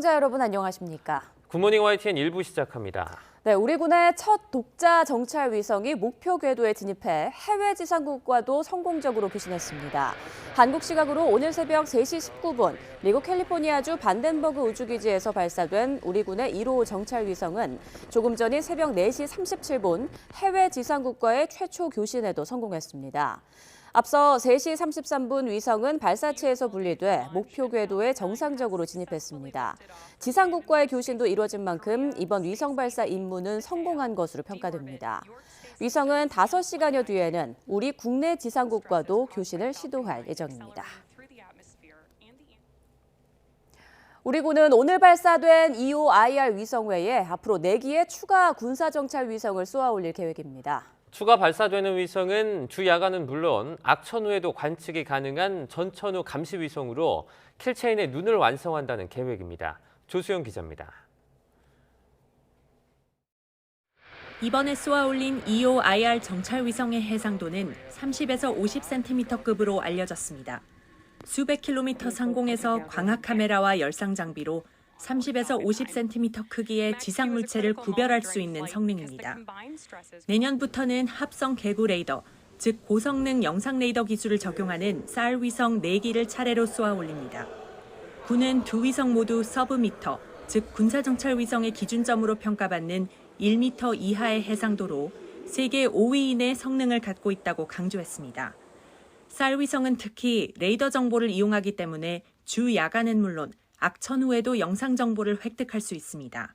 시청자 여러분 안녕하십니까? 굿모닝 YTN 1부 시작합니다. 네, 우리 군의 첫 독자 정찰 위성이 목표 궤도에 진입해 해외 지상국과도 성공적으로 교신했습니다. 한국 시각으로 오늘 새벽 3시 19분 미국 캘리포니아주 반덴버그 우주기지에서 발사된 우리 군의 1호 정찰 위성은 조금 전인 새벽 4시 37분 해외 지상국과의 최초 교신에도 성공했습니다. 앞서 3시 33분 위성은 발사체에서 분리돼 목표 궤도에 정상적으로 진입했습니다. 지상국과의 교신도 이뤄진 만큼 이번 위성 발사 임무는 성공한 것으로 평가됩니다. 위성은 5시간여 뒤에는 우리 국내 지상국과도 교신을 시도할 예정입니다. 우리 군은 오늘 발사된 2호 IR 위성 외에 앞으로 4기의 추가 군사정찰 위성을 쏘아 올릴 계획입니다. 추가 발사되는 위성은 주 야간은 물론 악천후에도 관측이 가능한 전천후 감시 위성으로 킬체인의 눈을 완성한다는 계획입니다. 조수영 기자입니다. 이번에 쏘아 올린 2호 IR 정찰 위성의 해상도는 30에서 50cm급으로 알려졌습니다. 수백 킬로미터 상공에서 광학 카메라와 열상 장비로 30에서 50cm 크기의 지상 물체를 구별할 수 있는 성능입니다. 내년부터는 합성 개구 레이더, 즉 고성능 영상 레이더 기술을 적용하는 쌀 위성 4기를 차례로 쏘아 올립니다. 군은 두 위성 모두 서브미터, 즉 군사정찰 위성의 기준점으로 평가받는 1m 이하의 해상도로 세계 5위 이내 성능을 갖고 있다고 강조했습니다. 쌀 위성은 특히 레이더 정보를 이용하기 때문에 주 야간은 물론 악천후에도 영상 정보를 획득할 수 있습니다.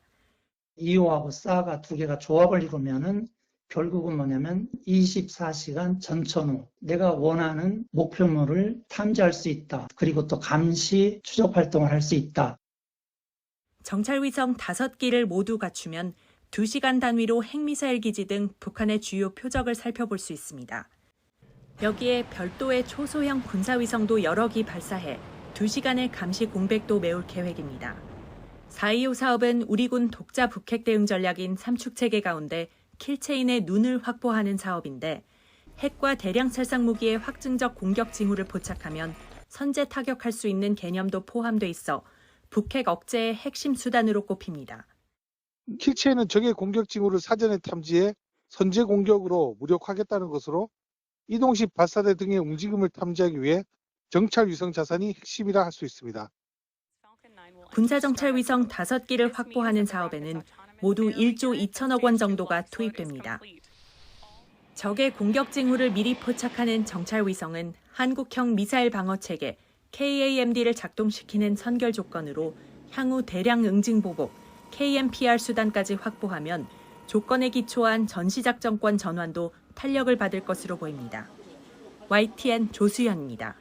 2호하고 쌀가 두 개가 조합을 이루면은 결국은 뭐냐면 24시간 전천후 내가 원하는 목표물을 탐지할 수 있다. 그리고 또 감시, 추적 활동을 할 수 있다. 정찰 위성 5기를 모두 갖추면 2시간 단위로 핵미사일 기지 등 북한의 주요 표적을 살펴볼 수 있습니다. 여기에 별도의 초소형 군사위성도 여러 기 발사해 2시간의 감시 공백도 메울 계획입니다. 4.25 사업은 우리 군 독자 북핵 대응 전략인 삼축체계 가운데 킬체인의 눈을 확보하는 사업인데 핵과 대량 살상 무기의 확증적 공격 징후를 포착하면 선제 타격할 수 있는 개념도 포함돼 있어 북핵 억제의 핵심 수단으로 꼽힙니다. 킬체인은 적의 공격 징후를 사전에 탐지해 선제 공격으로 무력화하겠다는 것으로 이동 시 발사대 등의 움직임을 탐지하기 위해 정찰 위성 자산이 핵심이라 할 수 있습니다. 군사정찰 위성 5기를 확보하는 사업에는 모두 1조 2천억 원 정도가 투입됩니다. 적의 공격 징후를 미리 포착하는 정찰 위성은 한국형 미사일 방어 체계 KAMD를 작동시키는 선결 조건으로 향후 대량 응징 보복 KMPR 수단까지 확보하면 조건에 기초한 전시작전권 전환도 탄력을 받을 것으로 보입니다. YTN 조수연입니다.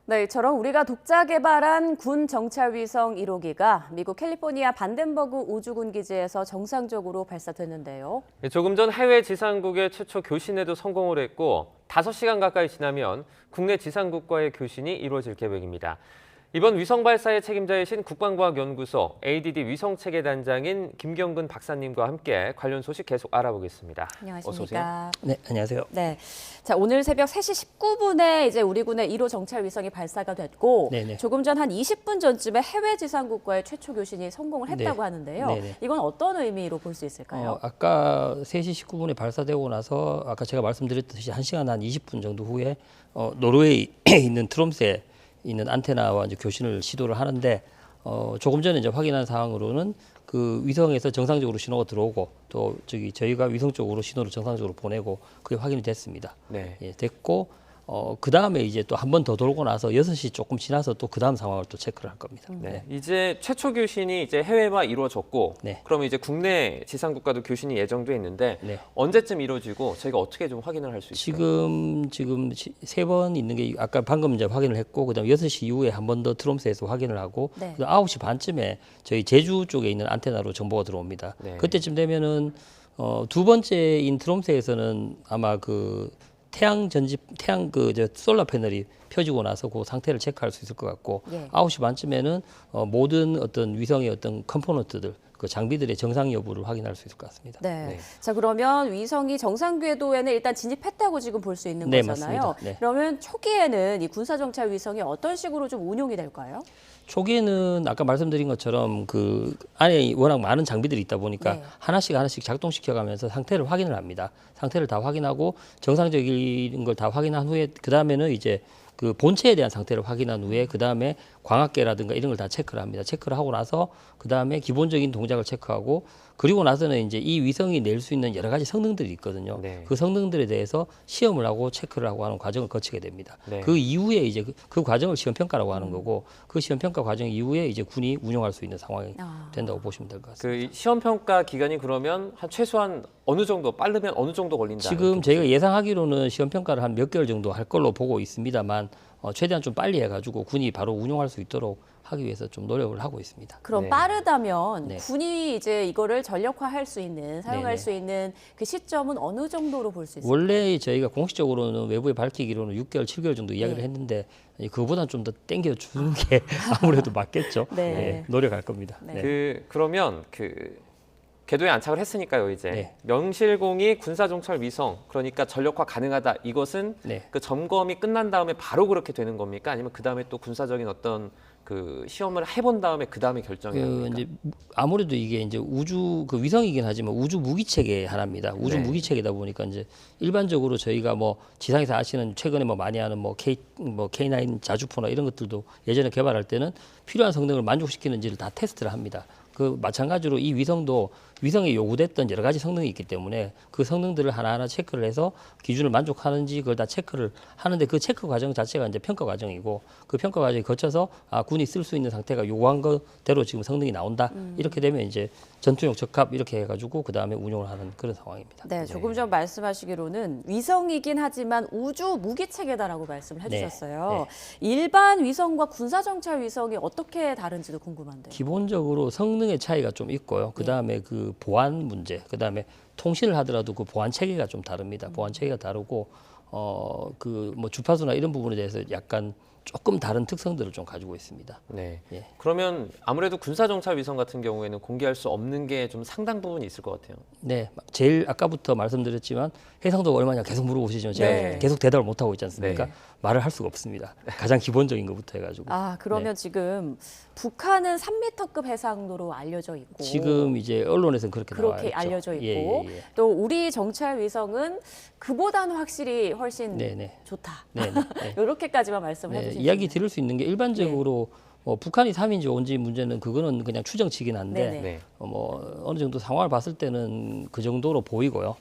네, 이처럼 우리가 독자 개발한 군 정찰 위성 1호기가 미국 캘리포니아 반덴버그 우주군 기지에서 정상적으로 발사됐는데요. 조금 전 해외 지상국의 최초 교신에도 성공을 했고 5시간 가까이 지나면 국내 지상국과의 교신이 이루어질 계획입니다. 이번 위성 발사의 책임자이신 국방과학연구소 ADD 위성체계단장인 김경근 박사님과 함께 관련 소식 계속 알아보겠습니다. 안녕하십니까? 어서 오세요. 네, 안녕하세요. 네, 자 오늘 새벽 3시 19분에 이제 우리 군의 1호 정찰 위성이 발사가 됐고 네네. 조금 전 한 20분 전쯤에 해외 지상국과의 최초 교신이 성공을 했다고 하는데요. 네네. 이건 어떤 의미로 볼 수 있을까요? 아까 3시 19분에 발사되고 나서 아까 제가 말씀드렸듯이 1시간 한 20분 정도 후에 노르웨이에 있는 트롬스에 있는 안테나와 이제 교신을 시도를 하는데 조금 전에 이제 확인한 사항으로는 그 위성에서 정상적으로 신호가 들어오고 또 저희가 위성 쪽으로 신호를 정상적으로 보내고 그게 확인이 됐습니다. 네. 예, 됐고 그 다음에 이제 또 한 번 더 돌고 나서 6시 조금 지나서 또 그 다음 상황을 또 체크를 할 겁니다. 네, 이제 최초 교신이 이제 해외와 이루어졌고, 네. 그럼 이제 국내 지상국과도 교신이 예정돼 있는데 네. 언제쯤 이루어지고 저희가 어떻게 좀 확인을 할 수 있을까요? 지금 3번 있는 게 아까 방금 이제 확인을 했고 그다음 6시 이후에 한 번 더 트롬스에서 확인을 하고 네. 그다음 9시 반쯤에 저희 제주 쪽에 있는 안테나로 정보가 들어옵니다. 네. 그때쯤 되면은 두 번째인 트롬스에서는 아마 그 태양 솔라 패널이 펴지고 나서 그 상태를 체크할 수 있을 것 같고 예. 9시 반쯤에는 모든 어떤 위성의 어떤 컴포넌트들 그 장비들의 정상 여부를 확인할 수 있을 것 같습니다. 네. 네. 자, 그러면 위성이 정상 궤도에는 일단 진입했다고 지금 볼 수 있는 네, 거잖아요. 맞습니다. 네. 그러면 초기에는 이 군사정찰 위성이 어떤 식으로 좀 운용이 될까요? 초기에는 아까 말씀드린 것처럼 그 안에 워낙 많은 장비들이 있다 보니까 네. 하나씩 작동시켜가면서 상태를 확인을 합니다. 상태를 다 확인하고 정상적인 걸 다 확인한 후에 그 다음에는 이제 그 본체에 대한 상태를 확인한 후에 그 다음에 광학계라든가 이런 걸 다 체크를 합니다. 체크를 하고 나서 그 다음에 기본적인 동작을 체크하고 그리고 나서는 이제 이 위성이 낼 수 있는 여러 가지 성능들이 있거든요. 네. 그 성능들에 대해서 시험을 하고 체크를 하고 하는 과정을 거치게 됩니다. 네. 그 이후에 이제 그 과정을 시험 평가라고 하는 거고 그 시험 평가 과정 이후에 이제 군이 운용할 수 있는 상황이 아. 된다고 보시면 될 것 같습니다. 그 시험 평가 기간이 그러면 한 최소한 어느 정도 빠르면 어느 정도 걸린다. 지금 이렇게 저희가 예상하기로는 시험 평가를 한 몇 개월 정도 할 걸로 보고 있습니다만 최대한 좀 빨리 해가지고 군이 바로 운용할 수 있도록 하기 위해서 좀 노력을 하고 있습니다. 그럼 네. 빠르다면 네. 군이 이제 이거를 전력화할 수 있는, 사용할 네네. 수 있는 그 시점은 어느 정도로 볼 수 있을까요? 원래 저희가 공식적으로는 외부에 밝히기로는 6개월, 7개월 정도 이야기를 네. 했는데 그거보다는 좀 더 땡겨 주는 게 아무래도 맞겠죠. 네. 노력할 겁니다. 네. 그러면 그 궤도에 안착을 했으니까요. 이제 네. 명실공히 군사정찰 위성 그러니까 전력화 가능하다. 이것은 네. 그 점검이 끝난 다음에 바로 그렇게 되는 겁니까? 아니면 그 다음에 또 군사적인 어떤 그 시험을 해본 다음에 그 다음에 결정이 됩니까? 이제 아무래도 이게 이제 우주 그 위성이긴 하지만 우주 무기 체계 하나입니다. 우주 네. 무기 체계다 보니까 이제 일반적으로 저희가 뭐 지상에서 아시는 최근에 뭐 많이 하는 뭐 K9 자주포나 이런 것들도 예전에 개발할 때는 필요한 성능을 만족시키는지를 다 테스트를 합니다. 그 마찬가지로 이 위성도 위성에 요구됐던 여러 가지 성능이 있기 때문에 그 성능들을 하나하나 체크를 해서 기준을 만족하는지 그걸 다 체크를 하는데 그 체크 과정 자체가 이제 평가 과정이고 그 평가 과정이 거쳐서 군이 쓸 수 있는 상태가 요구한 것대로 지금 성능이 나온다. 이렇게 되면 이제 전투용 적합 이렇게 해가지고 그 다음에 운용을 하는 그런 상황입니다. 네, 조금 전 말씀하시기로는 위성이긴 하지만 우주 무기 체계다라고 말씀을 해주셨어요. 일반 위성과 군사정찰 위성이 어떻게 다른지도 궁금한데요. 기본적으로 성능의 차이가 좀 있고요. 그 다음에 그 보안 문제, 그 다음에 통신을 하더라도 그 보안 체계가 좀 다릅니다. 보안 체계가 다르고 그 뭐 주파수나 이런 부분에 대해서 약간 조금 다른 특성들을 좀 가지고 있습니다. 네. 예. 그러면 아무래도 군사정찰 위성 같은 경우에는 공개할 수 없는 게 좀 상당 부분이 있을 것 같아요. 네, 제일 아까부터 말씀드렸지만 해상도가 얼마냐 계속 물어보시지만 제가 네. 계속 대답을 못 하고 있지 않습니까? 네. 말을 할 수가 없습니다. 가장 기본적인 것부터 해가지고. 아, 그러면 지금 북한은 3m급 해상도로 알려져 있고 지금 이제 언론에서는 그렇게 나와 그렇게 있죠. 알려져 있고 예. 또 우리 정찰 위성은 그보다는 확실히 훨씬 네네. 좋다. 네. 이렇게까지만 말씀을 네, 해주시면 이야기 드릴 수 있는 게 일반적으로 뭐 북한이 3인지 5인지 문제는 그거는 그냥 추정치긴 한데 네네. 네. 뭐 어느 정도 상황을 봤을 때는 그 정도로 보이고요.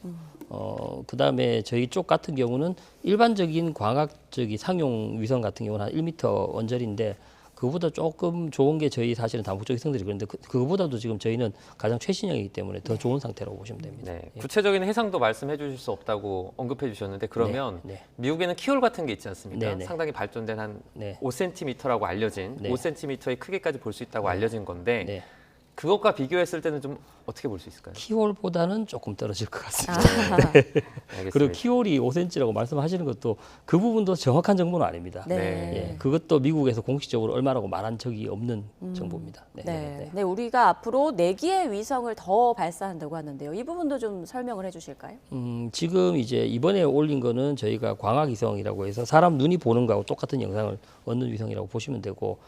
그다음에 저희 쪽 같은 경우는 일반적인 광학적인 상용 위성 같은 경우는 한 1m 언저리인데 그거보다 조금 좋은 게 저희 사실은 다목적 위성들이 그런데 그거보다도 지금 저희는 가장 최신형이기 때문에 더 좋은 상태라고 보시면 됩니다. 네. 예. 구체적인 해상도 말씀해 주실 수 없다고 언급해 주셨는데 그러면 네. 미국에는 키홀 같은 게 있지 않습니까? 네, 네. 상당히 발전된 한 네. 5cm라고 알려진 네. 5cm의 크기까지 볼 수 있다고 알려진 건데 네. 그것과 비교했을 때는 좀 어떻게 볼 수 있을까요? 키홀보다는 조금 떨어질 것 같습니다. 알겠습니다. 그리고 키홀이 5cm라고 말씀하시는 것도 그 부분도 정확한 정보는 아닙니다. 네. 예, 그것도 미국에서 공식적으로 얼마라고 말한 적이 없는 정보입니다. 네, 우리가 앞으로 4기의 위성을 더 발사한다고 하는데요. 이 부분도 좀 설명을 해주실까요? 지금 이제 이번에 올린 거는 저희가 광학위성이라고 해서 사람 눈이 보는 거하고 똑같은 영상을 얻는 위성이라고 보시면 되고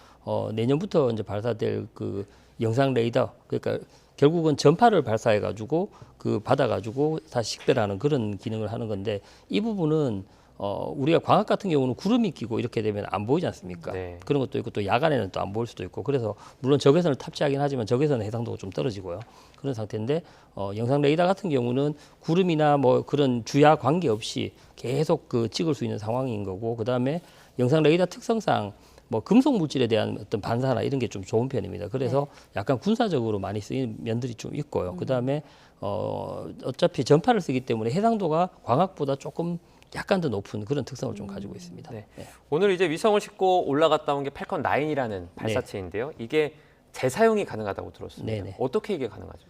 내년부터 이제 발사될 그 영상 레이더 그러니까 결국은 전파를 발사해 가지고 그 받아 가지고 다시 식별하는 그런 기능을 하는 건데 이 부분은 우리가 광학 같은 경우는 구름이 끼고 이렇게 되면 안 보이지 않습니까? 네. 그런 것도 있고 또 야간에는 또 안 보일 수도 있고 그래서 물론 적외선을 탑재하긴 하지만 적외선 해상도가 좀 떨어지고요. 그런 상태인데 영상 레이더 같은 경우는 구름이나 뭐 그런 주야 관계없이 계속 그 찍을 수 있는 상황인 거고 그다음에 영상 레이더 특성상 뭐 금속 물질에 대한 어떤 반사나 이런 게 좀 좋은 편입니다. 그래서 약간 군사적으로 많이 쓰이는 면들이 좀 있고요. 그다음에 어차피 전파를 쓰기 때문에 해상도가 광학보다 조금 약간 더 높은 그런 특성을 좀 가지고 있습니다. 네. 오늘 이제 위성을 싣고 올라갔다 온 게 팔컨 9이라는 발사체인데요. 이게 재사용이 가능하다고 들었습니다. 네네. 어떻게 이게 가능하죠?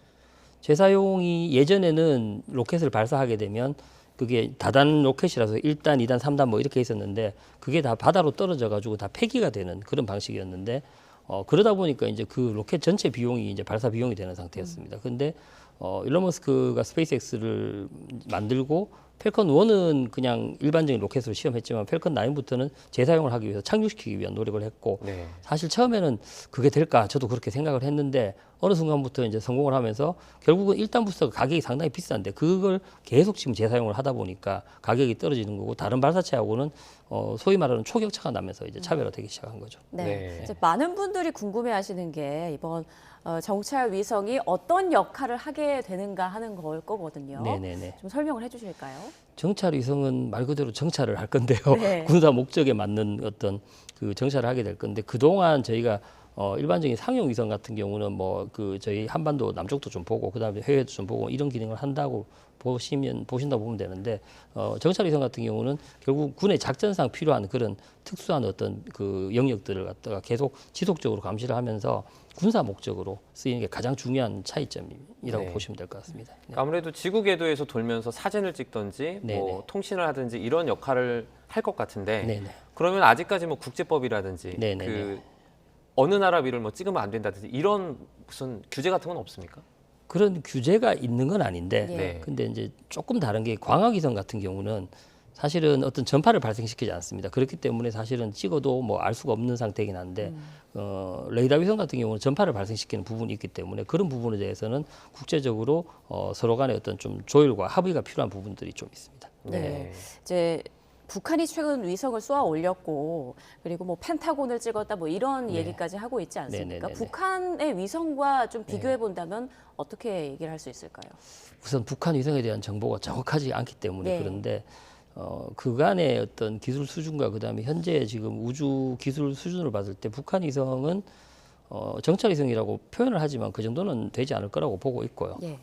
재사용이 예전에는 로켓을 발사하게 되면 그게 다단 로켓이라서 1단, 2단, 3단 뭐 이렇게 있었는데 그게 다 바다로 떨어져 가지고 다 폐기가 되는 그런 방식이었는데 그러다 보니까 이제 그 로켓 전체 비용이 이제 발사 비용이 되는 상태였습니다. 근데 일론 머스크가 스페이스X를 만들고 펠컨 1은 그냥 일반적인 로켓으로 시험했지만 펠컨 9부터는 재사용을 하기 위해서 착륙시키기 위한 노력을 했고 네. 사실 처음에는 그게 될까 저도 그렇게 생각을 했는데 어느 순간부터 이제 성공을 하면서 결국은 1단 부스터가 가격이 상당히 비싼데 그걸 계속 지금 재사용을 하다 보니까 가격이 떨어지는 거고 다른 발사체하고는 소위 말하는 초격차가 나면서 이제 차별화되기 시작한 거죠. 네. 네. 이제 많은 분들이 궁금해하시는 게 이번 정찰 위성이 어떤 역할을 하게 되는가 하는 걸 거거든요. 네네네. 좀 설명을 해주실까요? 정찰 위성은 말 그대로 정찰을 할 건데요. 네. 군사 목적에 맞는 어떤 그 정찰을 하게 될 건데 그동안 저희가 일반적인 상용 위성 같은 경우는 뭐 그 저희 한반도 남쪽도 좀 보고 그다음에 해외도 좀 보고 이런 기능을 한다고 보신다고 보면 되는데 정찰 위성 같은 경우는 결국 군의 작전상 필요한 그런 특수한 어떤 그 영역들을 갖다가 계속 지속적으로 감시를 하면서 군사 목적으로 쓰이는 게 가장 중요한 차이점이라고 네. 보시면 될 것 같습니다. 네. 아무래도 지구 궤도에서 돌면서 사진을 찍든지 뭐 네네. 통신을 하든지 이런 역할을 할 것 같은데 네네. 그러면 아직까지 뭐 국제법이라든지 네네네. 그 어느 나라 위를 뭐 찍으면 안 된다든지 이런 무슨 규제 같은 건 없습니까? 그런 규제가 있는 건 아닌데 네. 근데 이제 조금 다른 게 광학위성 같은 경우는 사실은 어떤 전파를 발생시키지 않습니다. 그렇기 때문에 사실은 찍어도 뭐 알 수가 없는 상태이긴 한데 레이더 위성 같은 경우는 전파를 발생시키는 부분이 있기 때문에 그런 부분에 대해서는 국제적으로 서로 간에 어떤 좀 조율과 합의가 필요한 부분들이 좀 있습니다. 네. 이제 북한이 최근 위성을 쏘아 올렸고 그리고 뭐 펜타곤을 찍었다 뭐 이런 네. 얘기까지 하고 있지 않습니까? 네네네네. 북한의 위성과 좀 비교해 본다면 어떻게 얘기를 할 수 있을까요? 우선 북한 위성에 대한 정보가 정확하지 않기 때문에 네. 그런데 그간의 어떤 기술 수준과 그다음에 현재 지금 우주 기술 수준으로 봤을 때 북한 위성은 정찰 위성이라고 표현을 하지만 그 정도는 되지 않을 거라고 보고 있고요. 네.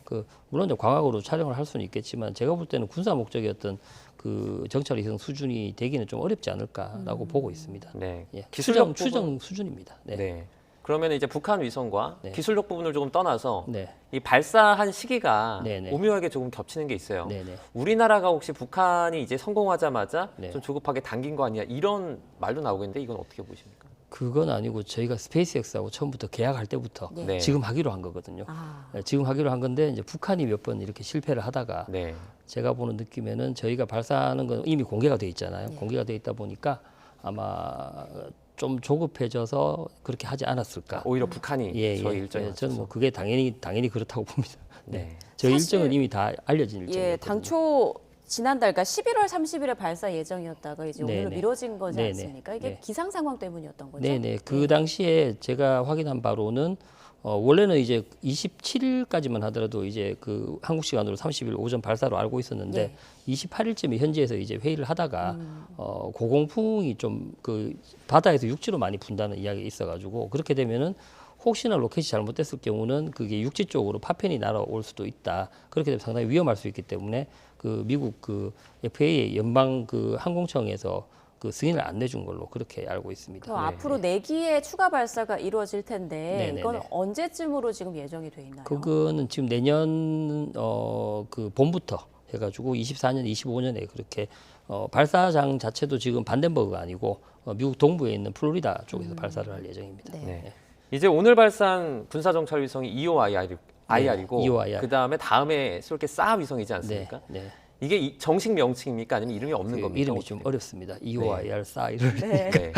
물론 이제 광학으로 촬영을 할 수는 있겠지만 제가 볼 때는 군사 목적의 어떤 그 정찰 위성 수준이 되기는 좀 어렵지 않을까라고 보고 있습니다. 네. 예, 기술력 추정 수준입니다. 네. 네. 그러면 이제 북한 위성과 네. 기술력 부분을 조금 떠나서 네. 이 발사한 시기가 네네. 오묘하게 조금 겹치는 게 있어요. 네네. 우리나라가 혹시 북한이 이제 성공하자마자 네. 좀 조급하게 당긴 거 아니야 이런 말도 나오겠는데 이건 어떻게 보십니까? 그건 아니고 저희가 스페이스X하고 처음부터 계약할 때부터 네. 네. 지금 하기로 한 거거든요. 아, 지금 하기로 한 건데 이제 북한이 몇 번 이렇게 실패를 하다가 네. 제가 보는 느낌에는 저희가 발사하는 건 이미 공개가 돼 있잖아요. 네. 공개가 돼 있다 보니까 아마 좀 조급해져서 그렇게 하지 않았을까. 오히려 북한이 저희 일정에 맞춰서. 저는 뭐 그게 당연히 그렇다고 봅니다. 네. 네. 저희 사실- 일정은 이미 다 알려진 일정이거든요. 예, 당초 지난달, 그러니까 11월 30일에 발사 예정이었다가 이제 오늘로 네네. 미뤄진 거지 네네. 않습니까? 이게 네. 기상 상황 때문이었던 거죠? 네네. 그 당시에 제가 확인한 바로는 원래는 이제 27일까지만 하더라도 이제 그 한국 시간으로 30일 오전 발사로 알고 있었는데 네. 28일쯤에 현지에서 이제 회의를 하다가 고공풍이 좀 그 바다에서 육지로 많이 분다는 이야기가 있어가지고 그렇게 되면은 혹시나 로켓이 잘못됐을 경우는 그게 육지 쪽으로 파편이 날아올 수도 있다. 그렇게 되면 상당히 위험할 수 있기 때문에 그 미국 그 FAA 연방 그 항공청에서 그 승인을 안 내준 걸로 그렇게 알고 있습니다. 그럼 네. 앞으로 4기의 추가 발사가 이루어질 텐데 네네네. 이건 언제쯤으로 지금 예정이 돼 있나요? 그거는 지금 내년 그 봄부터 해가지고 24년, 25년에 그렇게 발사장 자체도 지금 반덴버그가 아니고 미국 동부에 있는 플로리다 쪽에서 발사를 할 예정입니다. 네. 네. 이제 오늘 발사한 군사정찰 위성이 EOIR이고 EOIR. 그 다음에 쏠 게 싸 위성이지 네, 않습니까? 네. 이게 정식 명칭입니까 아니면 이름이 없는 그 겁니까? 이름이 어떻게? 좀 어렵습니다. EOIR 사이를 네. 네.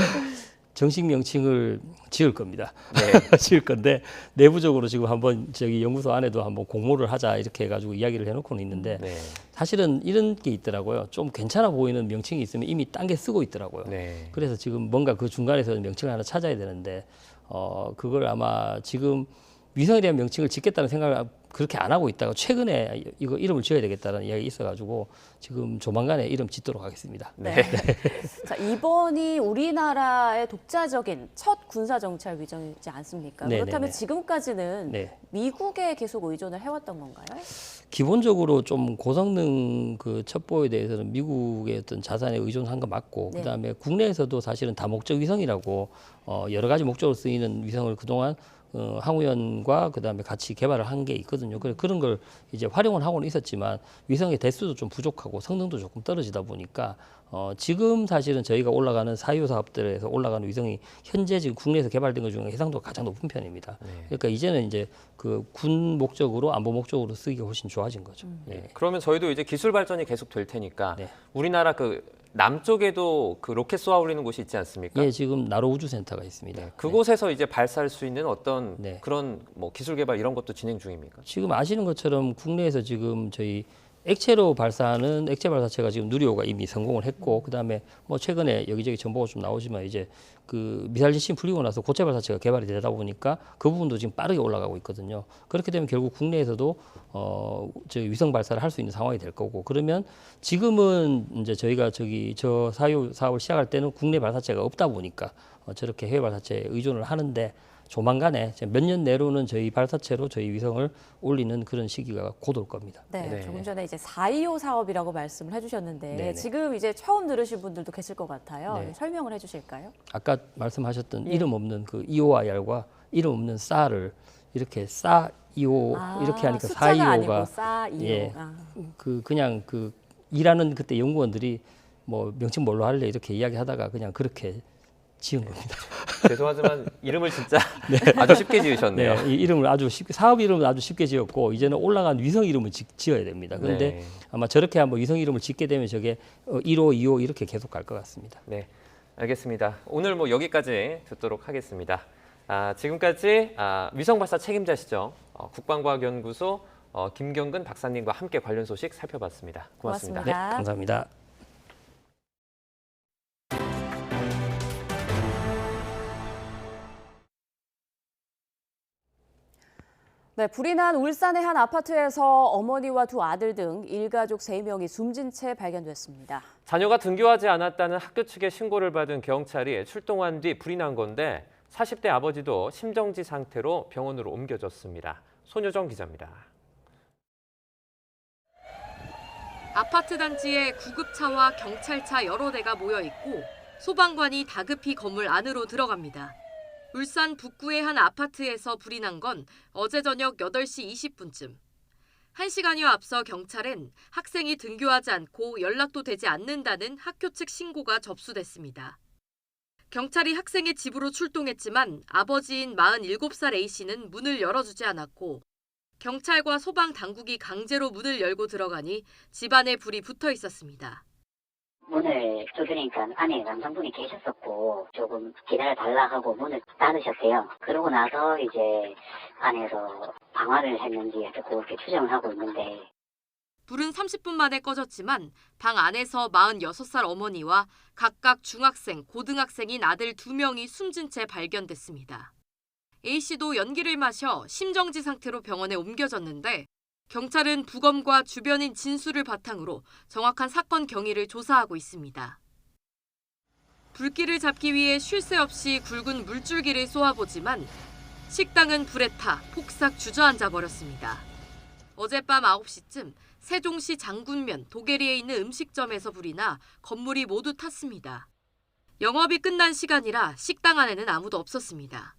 정식 명칭을 지을 겁니다. 네. 지을 건데 내부적으로 지금 한번 저기 연구소 안에도 한번 공모를 하자 이렇게 해가지고 이야기를 해놓고는 있는데 네. 사실은 이런 게 있더라고요. 좀 괜찮아 보이는 명칭이 있으면 이미 딴 게 쓰고 있더라고요. 네. 그래서 지금 뭔가 그 중간에서 명칭을 하나 찾아야 되는데 그걸 아마 지금 위성에 대한 명칭을 짓겠다는 생각을 그렇게 안 하고 있다가 최근에 이거 이름을 지어야 되겠다는 이야기 있어가지고 지금 조만간에 이름 짓도록 하겠습니다. 네. 자, 이번이 우리나라의 독자적인 첫 군사 정찰 위성이지 않습니까? 네네네. 그렇다면 지금까지는 네. 미국에 계속 의존을 해왔던 건가요? 기본적으로 좀 고성능 그 첩보에 대해서는 미국의 어떤 자산에 의존한 거 맞고 네. 그다음에 국내에서도 사실은 다목적 위성이라고 여러 가지 목적으로 쓰이는 위성을 그동안 항우연과 그다음에 같이 개발을 한 게 있거든요. 그런 걸 이제 활용을 하고는 있었지만 위성의 대수도 좀 부족하고 성능도 조금 떨어지다 보니까 지금 사실은 저희가 올라가는 사유 사업들에서 올라가는 위성이 현재 지금 국내에서 개발된 것 중에 해상도가 가장 높은 편입니다. 그러니까 이제는 이제 그 군 목적으로 안보 목적으로 쓰기가 훨씬 좋아진 거죠. 예. 그러면 저희도 이제 기술 발전이 계속 될 테니까 네. 우리나라 그 남쪽에도 그 로켓 쏘아 올리는 곳이 있지 않습니까? 예, 지금 나로 우주센터가 있습니다. 그곳에서 이제 발사할 수 있는 어떤 네. 그런 뭐 기술 개발 이런 것도 진행 중입니까? 지금 아시는 것처럼 국내에서 지금 저희 액체로 발사하는 액체 발사체가 지금 누리호가 이미 성공을 했고, 그다음에 뭐 최근에 여기저기 정보가 좀 나오지만 이제 그 미사일 지침 풀리고 나서 고체 발사체가 개발이 되다 보니까 그 부분도 지금 빠르게 올라가고 있거든요. 그렇게 되면 결국 국내에서도 저 위성 발사를 할 수 있는 상황이 될 거고, 그러면 지금은 이제 저희가 저 사유 사업을 시작할 때는 국내 발사체가 없다 보니까 저렇게 해외 발사체에 의존을 하는데, 조만간에 몇 년 내로는 저희 발사체로 저희 위성을 올리는 그런 시기가 곧 올 겁니다. 네, 네. 조금 전에 이제 425 사업이라고 말씀을 해주셨는데 네네. 지금 이제 처음 들으신 분들도 계실 것 같아요. 네. 설명을 해주실까요? 아까 말씀하셨던 예. 이름 없는 그 EOIR과 이름 없는 싸를 이렇게 싸 25 이렇게 하니까 숫자가 425가 아니고 425. 예. 그냥 그 일하는 그때 연구원들이 뭐 명칭 뭘로 할래 이렇게 이야기하다가 그냥 그렇게 지은 겁니다. 죄송하지만 이름을 진짜 아주 쉽게 지으셨네요. 네, 이 이름을 아주 쉽게, 사업 이름은 아주 쉽게 지었고 이제는 올라간 위성 이름을 지어야 됩니다. 그런데 네. 아마 저렇게 한번 위성 이름을 짓게 되면 저게 1호, 2호 이렇게 계속 갈 것 같습니다. 네, 알겠습니다. 오늘 뭐 여기까지 듣도록 하겠습니다. 지금까지 위성 발사 책임자시죠. 국방과학연구소 김경근 박사님과 함께 관련 소식 살펴봤습니다. 고맙습니다. 네, 감사합니다. 네, 불이 난 울산의 한 아파트에서 어머니와 두 아들 등 일가족 3명이 숨진 채 발견됐습니다. 자녀가 등교하지 않았다는 학교 측의 신고를 받은 경찰이 출동한 뒤 불이 난 건데 40대 아버지도 심정지 상태로 병원으로 옮겨졌습니다. 손효정 기자입니다. 아파트 단지에 구급차와 경찰차 여러 대가 모여 있고 소방관이 다급히 건물 안으로 들어갑니다. 울산 북구의 한 아파트에서 불이 난 건 어제 저녁 8시 20분쯤. 1시간여 앞서 경찰엔 학생이 등교하지 않고 연락도 되지 않는다는 학교 측 신고가 접수됐습니다. 경찰이 학생의 집으로 출동했지만 아버지인 47살 A씨는 문을 열어주지 않았고 경찰과 소방 당국이 강제로 문을 열고 들어가니 집안에 불이 붙어 있었습니다. 문을 두드리니까 안에 남성분이 계셨었고 조금 기다려달라 하고 문을 닫으셨어요. 그러고 나서 이제 안에서 방화를 했는지 그렇게 추정을 하고 있는데 불은 30분 만에 꺼졌지만 방 안에서 46살 어머니와 각각 중학생, 고등학생인 아들 2명이 숨진 채 발견됐습니다. A씨도 연기를 마셔 심정지 상태로 병원에 옮겨졌는데 경찰은 부검과 주변인 진술을 바탕으로 정확한 사건 경위를 조사하고 있습니다. 불길을 잡기 위해 쉴 새 없이 굵은 물줄기를 쏘아보지만 식당은 불에 타 폭삭 주저앉아 버렸습니다. 어젯밤 9시쯤 세종시 장군면 도계리에 있는 음식점에서 불이 나 건물이 모두 탔습니다. 영업이 끝난 시간이라 식당 안에는 아무도 없었습니다.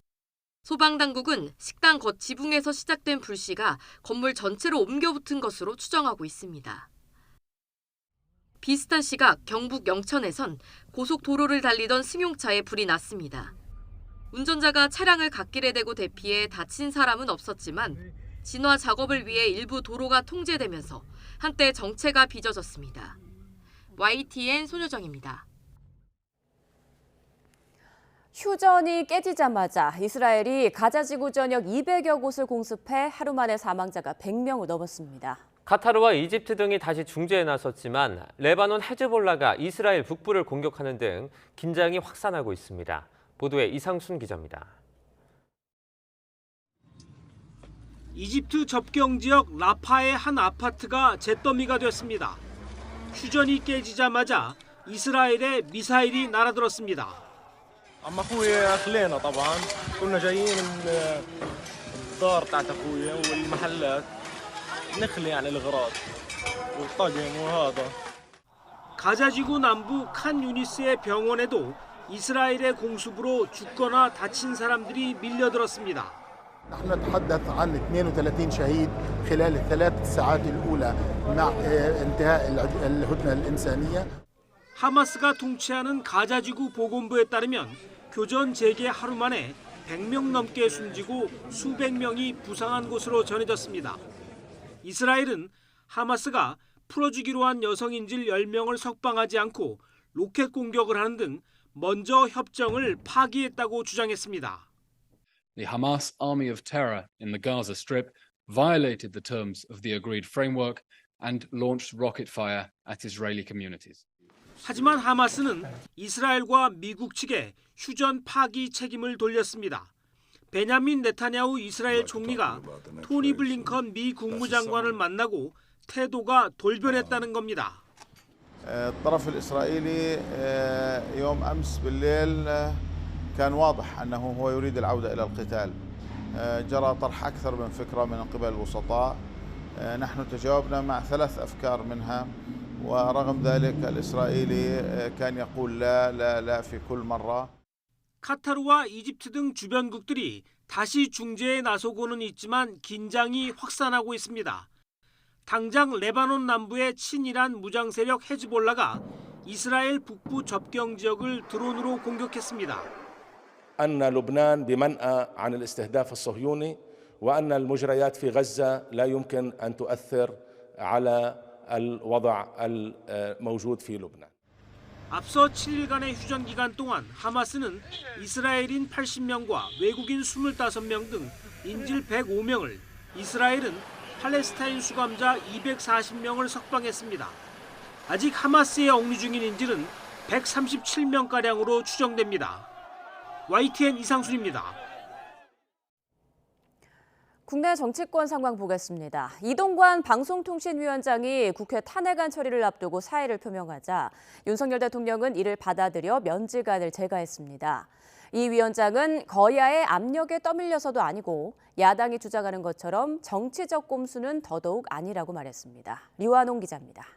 소방당국은 식당 겉 지붕에서 시작된 불씨가 건물 전체로 옮겨붙은 것으로 추정하고 있습니다. 비슷한 시각 경북 영천에선 고속도로를 달리던 승용차에 불이 났습니다. 운전자가 차량을 갓길에 대고 대피해 다친 사람은 없었지만 진화 작업을 위해 일부 도로가 통제되면서 한때 정체가 빚어졌습니다. YTN 손효정입니다. 휴전이 깨지자마자 이스라엘이 가자 지구 전역 200여 곳을 공습해 하루 만에 사망자가 100명을 넘었습니다. 카타르와 이집트 등이 다시 중재에 나섰지만 레바논 헤즈볼라가 이스라엘 북부를 공격하는 등 긴장이 확산하고 있습니다. 보도에 이상순 기자입니다. 이집트 접경 지역 라파의 한 아파트가 잿더미가 됐습니다. 휴전이 깨지자마자 이스라엘의 미사일이 날아들었습니다. اما اخويا خلينا طبعا كنا جايين من الدار تاعت اخويا والمحلات نخلي يعني الاغراض والطقم وهذا. 가자지구 남부 칸 유니스의 병원에도 이스라엘의 공습으로 죽거나 다친 사람들이 밀려들었습니다. نحن نتحدث عن 32 شهيد خلال الثلاث ساعات الأولى مع انتهاء الهدنة الإنسانية. 하마스가 통치하는 가자지구 보건부에 따르면 교전 재개 하루 만에 100명 넘게 숨지고 수백 명이 부상한 것으로 전해졌습니다. 이스라엘은 하마스가 풀어주기로 한 여성인질 10명을 석방하지 않고 로켓 공격을 하는 등 먼저 협정을 파기했다고 주장했습니다. The Hamas army of terror in the Gaza Strip violated the terms of the agreed framework and launched rocket fire at Israeli communities. 하지만 하마스는 이스라엘과 미국 측에 휴전 파기 책임을 돌렸습니다. 베냐민 네타냐후 이스라엘 총리가 토니 블링컨 미 국무장관을 만나고 태도가 돌변했다는 겁니다. الطرف الإسرائيلي يوم أمس بالليل كان واضح أنه هو يريد العودة إلى القتال. جرى طرح أكثر من فكرة من قبل الوسطاء. نحن تجاوبنا مع 3 أفكار منها ورغم ذلك الإسرائيلي كان يقول لا لا لا في كل مرة. 카타르와 이집트 등 주변국들이 다시 중재에 나서고는 있지만 긴장이 확산하고 있습니다. 당장 레바논 남부의 친이란 무장 세력 헤즈볼라가 이스라엘 북부 접경 지역을 드론으로 공격했습니다. أن لبنان بمنأى عن الاستهداف الصهيوني وأن المجريات في غزة لا يمكن أن تؤثر على الوضع الموجود في لبنان. 앞서 7일간의 휴전 기간 동안 하마스는 이스라엘인 80명과 외국인 25명 등 인질 105명을, 이스라엘은 팔레스타인 수감자 240명을 석방했습니다. 아직 하마스에 억류 중인 인질은 137명가량으로 추정됩니다. YTN 이상순입니다. 국내 정치권 상황 보겠습니다. 이동관 방송통신위원장이 국회 탄핵안 처리를 앞두고 사의를 표명하자 윤석열 대통령은 이를 받아들여 면직안을 제거했습니다. 이 위원장은 거야의 압력에 떠밀려서도 아니고 야당이 주장하는 것처럼 정치적 꼼수는 더더욱 아니라고 말했습니다. 류한홍 기자입니다.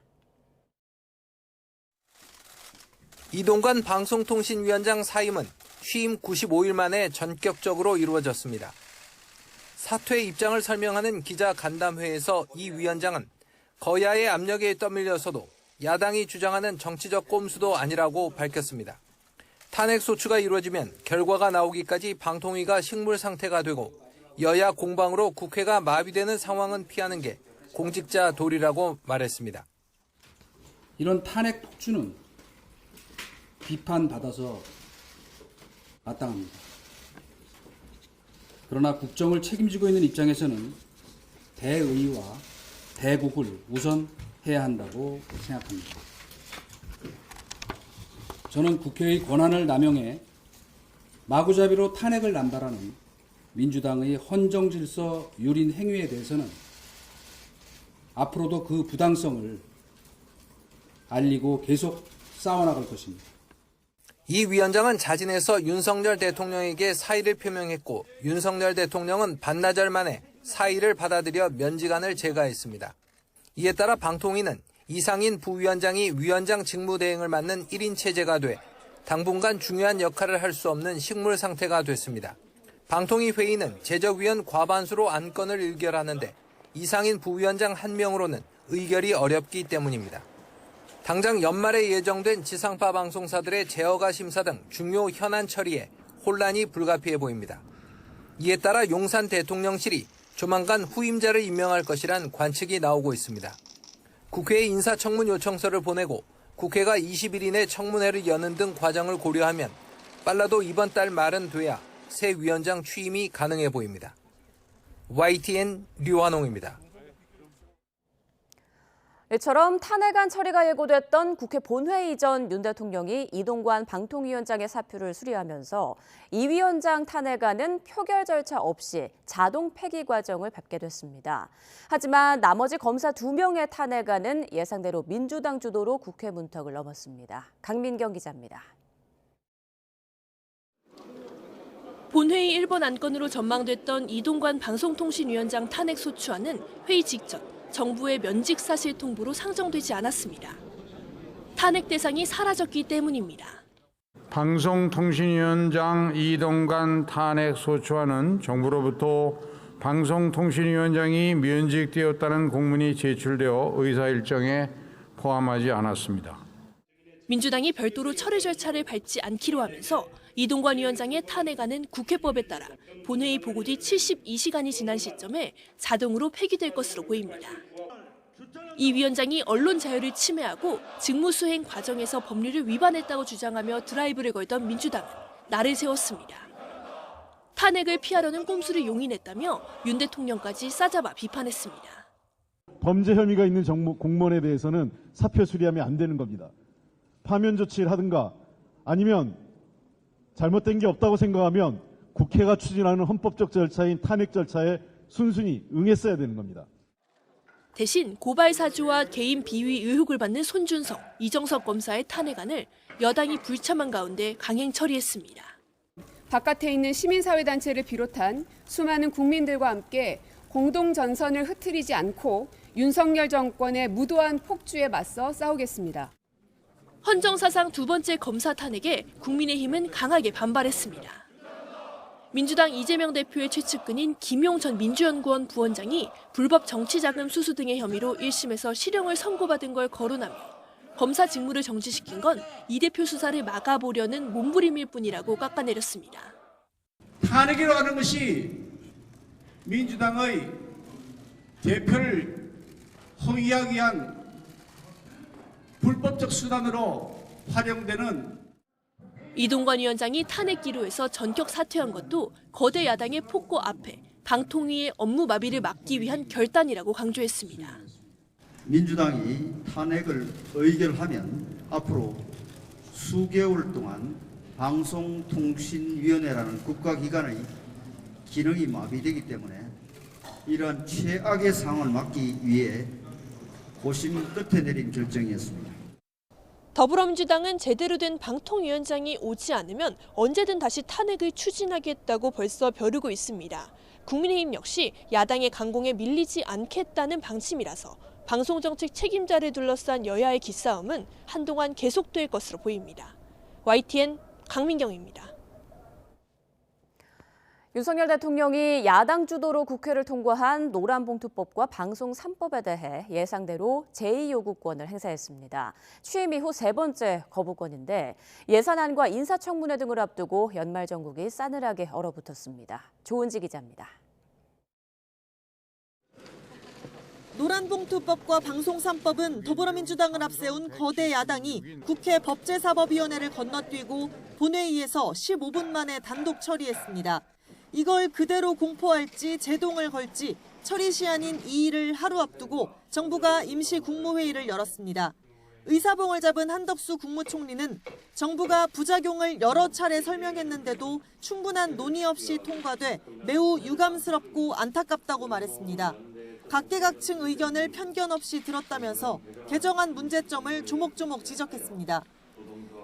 이동관 방송통신위원장 사임은 취임 95일 만에 전격적으로 이루어졌습니다. 사퇴 입장을 설명하는 기자 간담회에서 이 위원장은 거야의 압력에 떠밀려서도 야당이 주장하는 정치적 꼼수도 아니라고 밝혔습니다. 탄핵 소추가 이루어지면 결과가 나오기까지 방통위가 식물 상태가 되고 여야 공방으로 국회가 마비되는 상황은 피하는 게 공직자 도리라고 말했습니다. 이런 탄핵 폭주는 비판받아서 마땅합니다. 그러나 국정을 책임지고 있는 입장에서는 대의와 대국을 우선 해야 한다고 생각합니다. 저는 국회의 권한을 남용해 마구잡이로 탄핵을 남발하는 민주당의 헌정질서 유린 행위에 대해서는 앞으로도 그 부당성을 알리고 계속 싸워나갈 것입니다. 이 위원장은 자진해서 윤석열 대통령에게 사의를 표명했고 윤석열 대통령은 반나절 만에 사의를 받아들여 면직안을 제거했습니다. 이에 따라 방통위는 이상인 부위원장이 위원장 직무대행을 맡는 1인 체제가 돼 당분간 중요한 역할을 할 수 없는 식물 상태가 됐습니다. 방통위 회의는 제적위원 과반수로 안건을 의결하는데 이상인 부위원장 1명으로는 의결이 어렵기 때문입니다. 당장 연말에 예정된 지상파 방송사들의 제어가 심사 등 중요 현안 처리에 혼란이 불가피해 보입니다. 이에 따라 용산 대통령실이 조만간 후임자를 임명할 것이란 관측이 나오고 있습니다. 국회에 인사청문 요청서를 보내고 국회가 20일 이내 청문회를 여는 등 과정을 고려하면 빨라도 이번 달 말은 돼야 새 위원장 취임이 가능해 보입니다. YTN 류한홍입니다. 이처럼 탄핵안 처리가 예고됐던 국회 본회의 전 윤 대통령이 이동관 방통위원장의 사표를 수리하면서 이 위원장 탄핵안은 표결 절차 없이 자동 폐기 과정을 밟게 됐습니다. 하지만 나머지 검사 2명의 탄핵안은 예상대로 민주당 주도로 국회 문턱을 넘었습니다. 강민경 기자입니다. 본회의 1번 안건으로 전망됐던 이동관 방송통신위원장 탄핵 소추안은 회의 직전 정부의 면직 사실 통보로 상정되지 않았습니다. 탄핵 대상이 사라졌기 때문입니다. 방송통신위원장 이동관 탄핵 소추안은 정부로부터 방송통신위원장이 면직되었다는 공문이 제출되어 의사 일정에 포함하지 않았습니다. 민주당이 별도로 처리 절차를 밟지 않기로 하면서 이동관 위원장의 탄핵안은 국회법에 따라 본회의 보고 뒤 72시간이 지난 시점에 자동으로 폐기될 것으로 보입니다. 이 위원장이 언론 자유를 침해하고 직무수행 과정에서 법률을 위반했다고 주장하며 드라이브를 걸던 민주당은 날을 세웠습니다. 탄핵을 피하려는 꼼수를 용인했다며 윤 대통령까지 싸잡아 비판했습니다. 범죄 혐의가 있는 공무원에 대해서는 사표 수리하면 안 되는 겁니다. 파면 조치를 하든가 아니면 잘못된 게 없다고 생각하면 국회가 추진하는 헌법적 절차인 탄핵 절차에 순순히 응했어야 되는 겁니다. 대신 고발 사주와 개인 비위 의혹을 받는 손준성, 이정석 검사의 탄핵안을 여당이 불참한 가운데 강행 처리했습니다. 바깥에 있는 시민사회단체를 비롯한 수많은 국민들과 함께 공동전선을 흐트리지 않고 윤석열 정권의 무도한 폭주에 맞서 싸우겠습니다. 헌정사상 두 번째 검사 탄핵에 국민의힘은 강하게 반발했습니다. 민주당 이재명 대표의 최측근인 김용천 민주연구원 부원장이 불법 정치자금 수수 등의 혐의로 1심에서 실형을 선고받은 걸 거론하며 검사 직무를 정지시킨 건 이 대표 수사를 막아보려는 몸부림일 뿐이라고 깎아내렸습니다. 탄핵이라고 하는 것이 민주당의 대표를 허위하기 위한 불법적 수단으로 활용되는 이동관 위원장이 탄핵 기로에서 전격 사퇴한 것도 거대 야당의 폭고 앞에 방통위의 업무 마비를 막기 위한 결단이라고 강조했습니다. 민주당이 탄핵을 의결하면 앞으로 수개월 동안 방송통신위원회라는 국가기관의 기능이 마비되기 때문에 이러한 최악의 상황을 막기 위해 고심 끝에 내린 결정이었습니다. 더불어민주당은 제대로 된 방통위원장이 오지 않으면 언제든 다시 탄핵을 추진하겠다고 벌써 벼르고 있습니다. 국민의힘 역시 야당의 강공에 밀리지 않겠다는 방침이라서 방송정책 책임자를 둘러싼 여야의 기싸움은 한동안 계속될 것으로 보입니다. YTN 강민경입니다. 윤석열 대통령이 야당 주도로 국회를 통과한 노란봉투법과 방송 3법에 대해 예상대로 제2요구권을 행사했습니다. 취임 이후 세 번째 거부권인데 예산안과 인사청문회 등을 앞두고 연말 정국이 싸늘하게 얼어붙었습니다. 조은지 기자입니다. 노란봉투법과 방송 3법은 더불어민주당을 앞세운 거대 야당이 국회 법제사법위원회를 건너뛰고 본회의에서 15분 만에 단독 처리했습니다. 이걸 그대로 공포할지 제동을 걸지 처리 시한인 2일을 하루 앞두고 정부가 임시 국무회의를 열었습니다. 의사봉을 잡은 한덕수 국무총리는 정부가 부작용을 여러 차례 설명했는데도 충분한 논의 없이 통과돼 매우 유감스럽고 안타깝다고 말했습니다. 각계각층 의견을 편견 없이 들었다면서 개정안 문제점을 조목조목 지적했습니다.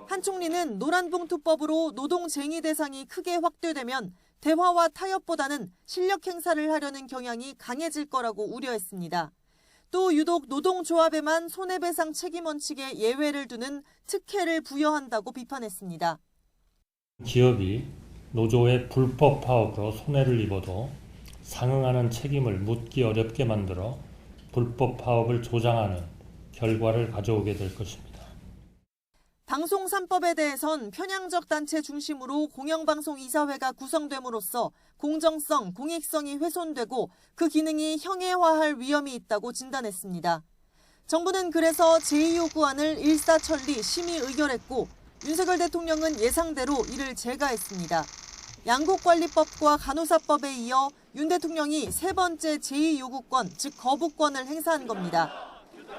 한 총리는 노란봉투법으로 노동쟁의 대상이 크게 확대되면 대화와 타협보다는 실력 행사를 하려는 경향이 강해질 거라고 우려했습니다. 또 유독 노동조합에만 손해배상 책임 원칙에 예외를 두는 특혜를 부여한다고 비판했습니다. 기업이 노조의 불법 파업으로 손해를 입어도 상응하는 책임을 묻기 어렵게 만들어 불법 파업을 조장하는 결과를 가져오게 될 것입니다. 방송 3법에 대해선 편향적 단체 중심으로 공영방송 이사회가 구성됨으로써 공정성, 공익성이 훼손되고 그 기능이 형해화할 위험이 있다고 진단했습니다. 정부는 그래서 제2요구안을 일사천리 심의 의결했고 윤석열 대통령은 예상대로 이를 제거했습니다. 양국관리법과 간호사법에 이어 윤 대통령이 세 번째 제2요구권, 즉 거부권을 행사한 겁니다.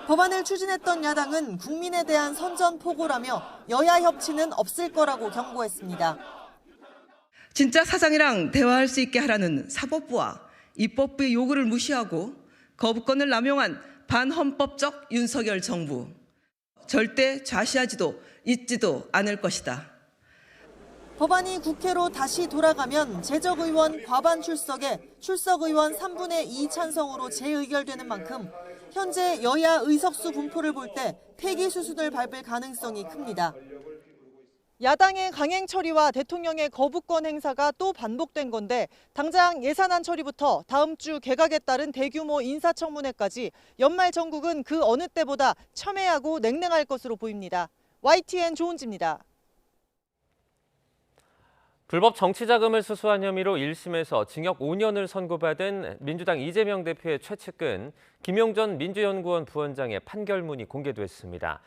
법안을 추진했던 야당은 국민에 대한 선전포고라며 여야 협치는 없을 거라고 경고했습니다. 진짜 사장이랑 대화할 수 있게 하라는 사법부와 입법부의 요구를 무시하고 거부권을 남용한 반헌법적 윤석열 정부. 절대 좌시하지도 잊지도 않을 것이다. 법안이 국회로 다시 돌아가면 재적의원 과반 출석에 출석의원 3분의 2 찬성으로 재의결되는 만큼 현재 여야 의석수 분포를 볼 때 폐기 수순을 밟을 가능성이 큽니다. 야당의 강행 처리와 대통령의 거부권 행사가 또 반복된 건데 당장 예산안 처리부터 다음 주 개각에 따른 대규모 인사청문회까지 연말 정국은 그 어느 때보다 첨예하고 냉랭할 것으로 보입니다. YTN 조은지입니다. 불법 정치자금을 수수한 혐의로 1심에서 징역 5년을 선고받은 민주당 이재명 대표의 최측근 김용전 민주연구원 부원장의 판결문이 공개됐습니다.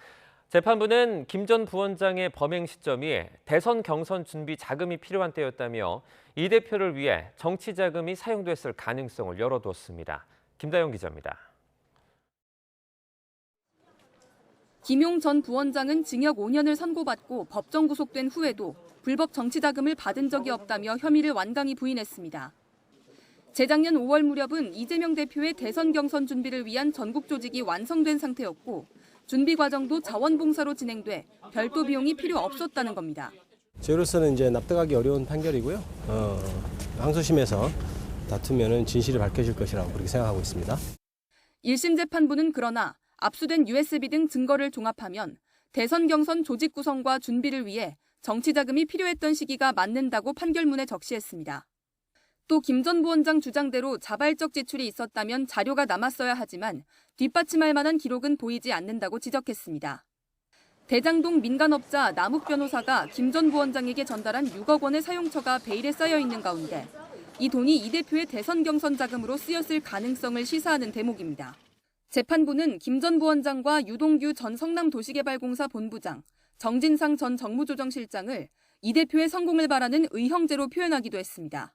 재판부는 김 전 부원장의 범행 시점이 대선 경선 준비 자금이 필요한 때였다며 이 대표를 위해 정치 자금이 사용됐을 가능성을 열어두었습니다. 김다영 기자입니다. 김용 전 부원장은 징역 5년을 선고받고 법정 구속된 후에도 불법 정치 자금을 받은 적이 없다며 혐의를 완강히 부인했습니다. 재작년 5월 무렵은 이재명 대표의 대선 경선 준비를 위한 전국 조직이 완성된 상태였고 준비 과정도 자원봉사로 진행돼 별도 비용이 필요 없었다는 겁니다. 저희로서는 이제 납득하기 어려운 판결이고요. 항소심에서 다투면은 진실이 밝혀질 것이라고 그렇게 생각하고 있습니다. 1심 재판부는 그러나 압수된 USB 등 증거를 종합하면 대선 경선 조직 구성과 준비를 위해 정치 자금이 필요했던 시기가 맞는다고 판결문에 적시했습니다. 또 김 전 부원장 주장대로 자발적 지출이 있었다면 자료가 남았어야 하지만 뒷받침할 만한 기록은 보이지 않는다고 지적했습니다. 대장동 민간업자 남욱 변호사가 김 전 부원장에게 전달한 6억 원의 사용처가 베일에 쌓여 있는 가운데 이 돈이 이 대표의 대선 경선 자금으로 쓰였을 가능성을 시사하는 대목입니다. 재판부는 김 전 부원장과 유동규 전 성남도시개발공사 본부장, 정진상 전 정무조정실장을 이 대표의 성공을 바라는 의형제로 표현하기도 했습니다.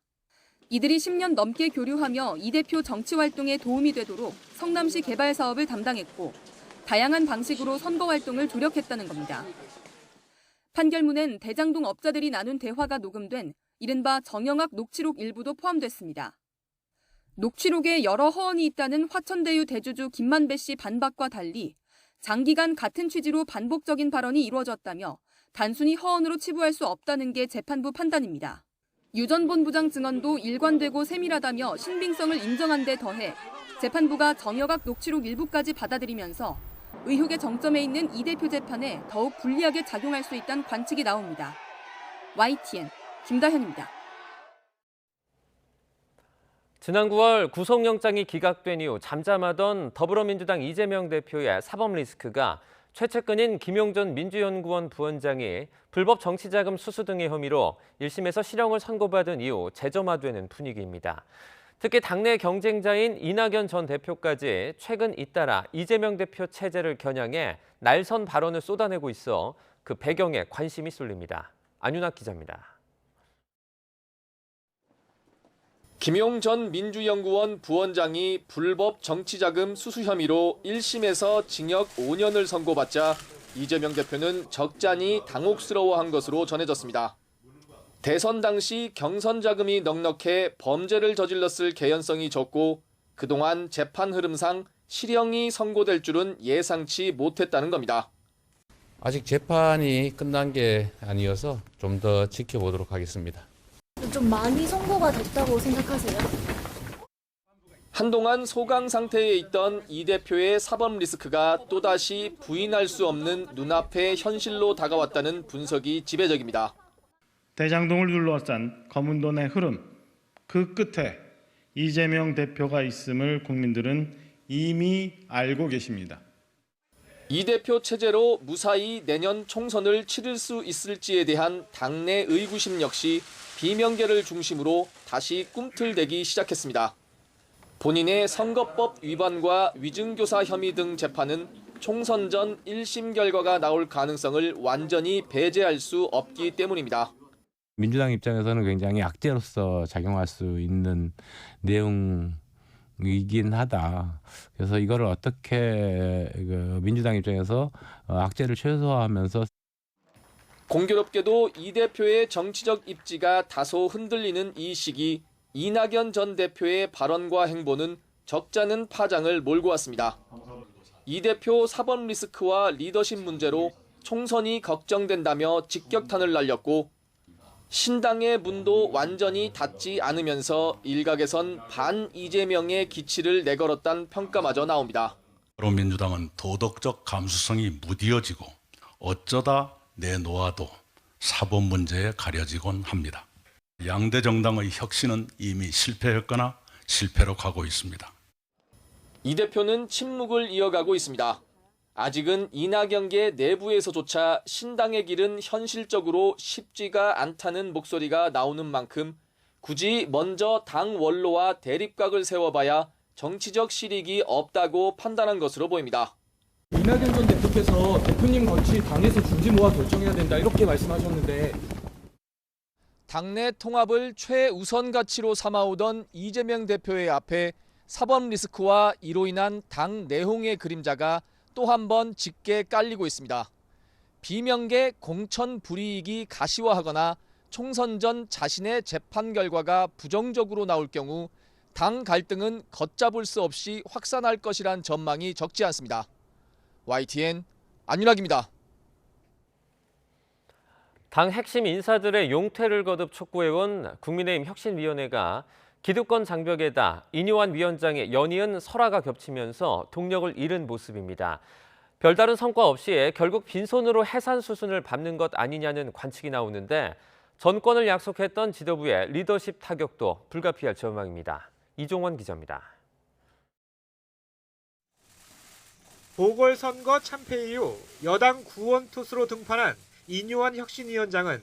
이들이 10년 넘게 교류하며 이 대표 정치 활동에 도움이 되도록 성남시 개발 사업을 담당했고 다양한 방식으로 선거 활동을 조력했다는 겁니다. 판결문엔 대장동 업자들이 나눈 대화가 녹음된 이른바 정영학 녹취록 일부도 포함됐습니다. 녹취록에 여러 허언이 있다는 화천대유 대주주 김만배 씨 반박과 달리 장기간 같은 취지로 반복적인 발언이 이루어졌다며 단순히 허언으로 치부할 수 없다는 게 재판부 판단입니다. 유 전 본부장 증언도 일관되고 세밀하다며 신빙성을 인정한 데 더해 재판부가 정영학 녹취록 일부까지 받아들이면서 의혹의 정점에 있는 이 대표 재판에 더욱 불리하게 작용할 수 있다는 관측이 나옵니다. YTN 김다현입니다. 지난 9월 구속영장이 기각된 이후 잠잠하던 더불어민주당 이재명 대표의 사법 리스크가 최측근인 김용전 민주연구원 부원장이 불법 정치자금 수수 등의 혐의로 1심에서 실형을 선고받은 이후 재점화되는 분위기입니다. 특히 당내 경쟁자인 이낙연 전 대표까지 최근 잇따라 이재명 대표 체제를 겨냥해 날선 발언을 쏟아내고 있어 그 배경에 관심이 쏠립니다. 안윤학 기자입니다. 김용 전 민주연구원 부원장이 불법 정치자금 수수 혐의로 1심에서 징역 5년을 선고받자 이재명 대표는 적잖이 당혹스러워한 것으로 전해졌습니다. 대선 당시 경선 자금이 넉넉해 범죄를 저질렀을 개연성이 적고 그동안 재판 흐름상 실형이 선고될 줄은 예상치 못했다는 겁니다. 아직 재판이 끝난 게 아니어서 좀 더 지켜보도록 하겠습니다. 좀 많이 선고가 됐다고 생각하세요? 한동안 소강 상태에 있던 이 대표의 사법 리스크가 또다시 부인할 수 없는 눈앞의 현실로 다가왔다는 분석이 지배적입니다. 대장동을 둘러싼 검은 돈의 흐름, 그 끝에 이재명 대표가 있음을 국민들은 이미 알고 계십니다. 이 대표 체제로 무사히 내년 총선을 치를 수 있을지에 대한 당내 의구심 역시 비명계를 중심으로 다시 꿈틀대기 시작했습니다. 본인의 선거법 위반과 위증교사 혐의 등 재판은 총선 전 1심 결과가 나올 가능성을 완전히 배제할 수 없기 때문입니다. 민주당 입장에서는 굉장히 악재로서 작용할 수 있는 내용이긴 하다. 그래서 이거를 어떻게 민주당 입장에서 악재를 최소화하면서 공교롭게도 이 대표의 정치적 입지가 다소 흔들리는 이 시기 이낙연 전 대표의 발언과 행보는 적잖은 파장을 몰고 왔습니다. 이 대표 사법 리스크와 리더십 문제로 총선이 걱정된다며 직격탄을 날렸고 신당의 문도 완전히 닫지 않으면서 일각에선 반 이재명의 기치를 내걸었다는 평가마저 나옵니다. 민주당은 도덕적 감수성이 무디어지고 어쩌다 내놓아도 사법 문제에 가려지곤 합니다. 양대 정당의 혁신은 이미 실패했거나 실패로 가고 있습니다. 이 대표는 침묵을 이어가고 있습니다. 아직은 이낙연계 내부에서조차 신당의 길은 현실적으로 쉽지가 않다는 목소리가 나오는 만큼 굳이 먼저 당 원로와 대립각을 세워봐야 정치적 실익이 없다고 판단한 것으로 보입니다. 이낙연 전 대표께서 대표님 거치 당에서 중지 모아 결정해야 된다 이렇게 말씀하셨는데 당내 통합을 최우선 가치로 삼아오던 이재명 대표의 앞에 사법 리스크와 이로 인한 당 내홍의 그림자가 또 한 번 짙게 깔리고 있습니다. 비명계 공천 불이익이 가시화하거나 총선 전 자신의 재판 결과가 부정적으로 나올 경우 당 갈등은 걷잡을 수 없이 확산할 것이란 전망이 적지 않습니다. YTN 안윤학입니다. 당 핵심 인사들의 용퇴를 거듭 촉구해온 국민의힘 혁신위원회가 기득권 장벽에다 인요한 위원장의 연이은 설화가 겹치면서 동력을 잃은 모습입니다. 별다른 성과 없이 결국 빈손으로 해산 수순을 밟는 것 아니냐는 관측이 나오는데 전권을 약속했던 지도부의 리더십 타격도 불가피할 전망입니다. 이종원 기자입니다. 보궐선거 참패 이후 여당 구원투수로 등판한 인요한 혁신위원장은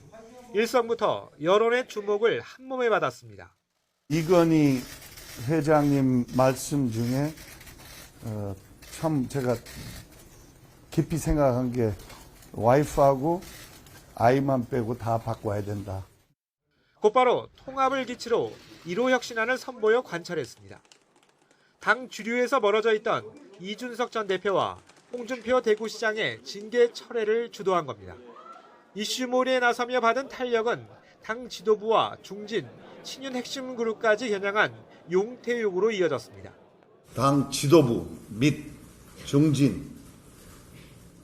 일선부터 여론의 주목을 한몸에 받았습니다. 이건희 회장님 말씀 중에 참 제가 깊이 생각한 게 와이프하고 아이만 빼고 다 바꿔야 된다. 곧바로 통합을 기치로 1호 혁신안을 선보여 관철했습니다. 당 주류에서 멀어져 있던 이준석 전 대표와 홍준표 대구시장의 징계 철회를 주도한 겁니다. 이슈몰이에 나서며 받은 탄력은 당 지도부와 중진, 친윤 핵심 그룹까지 겨냥한 용퇴욕으로 이어졌습니다. 당 지도부 및 중진,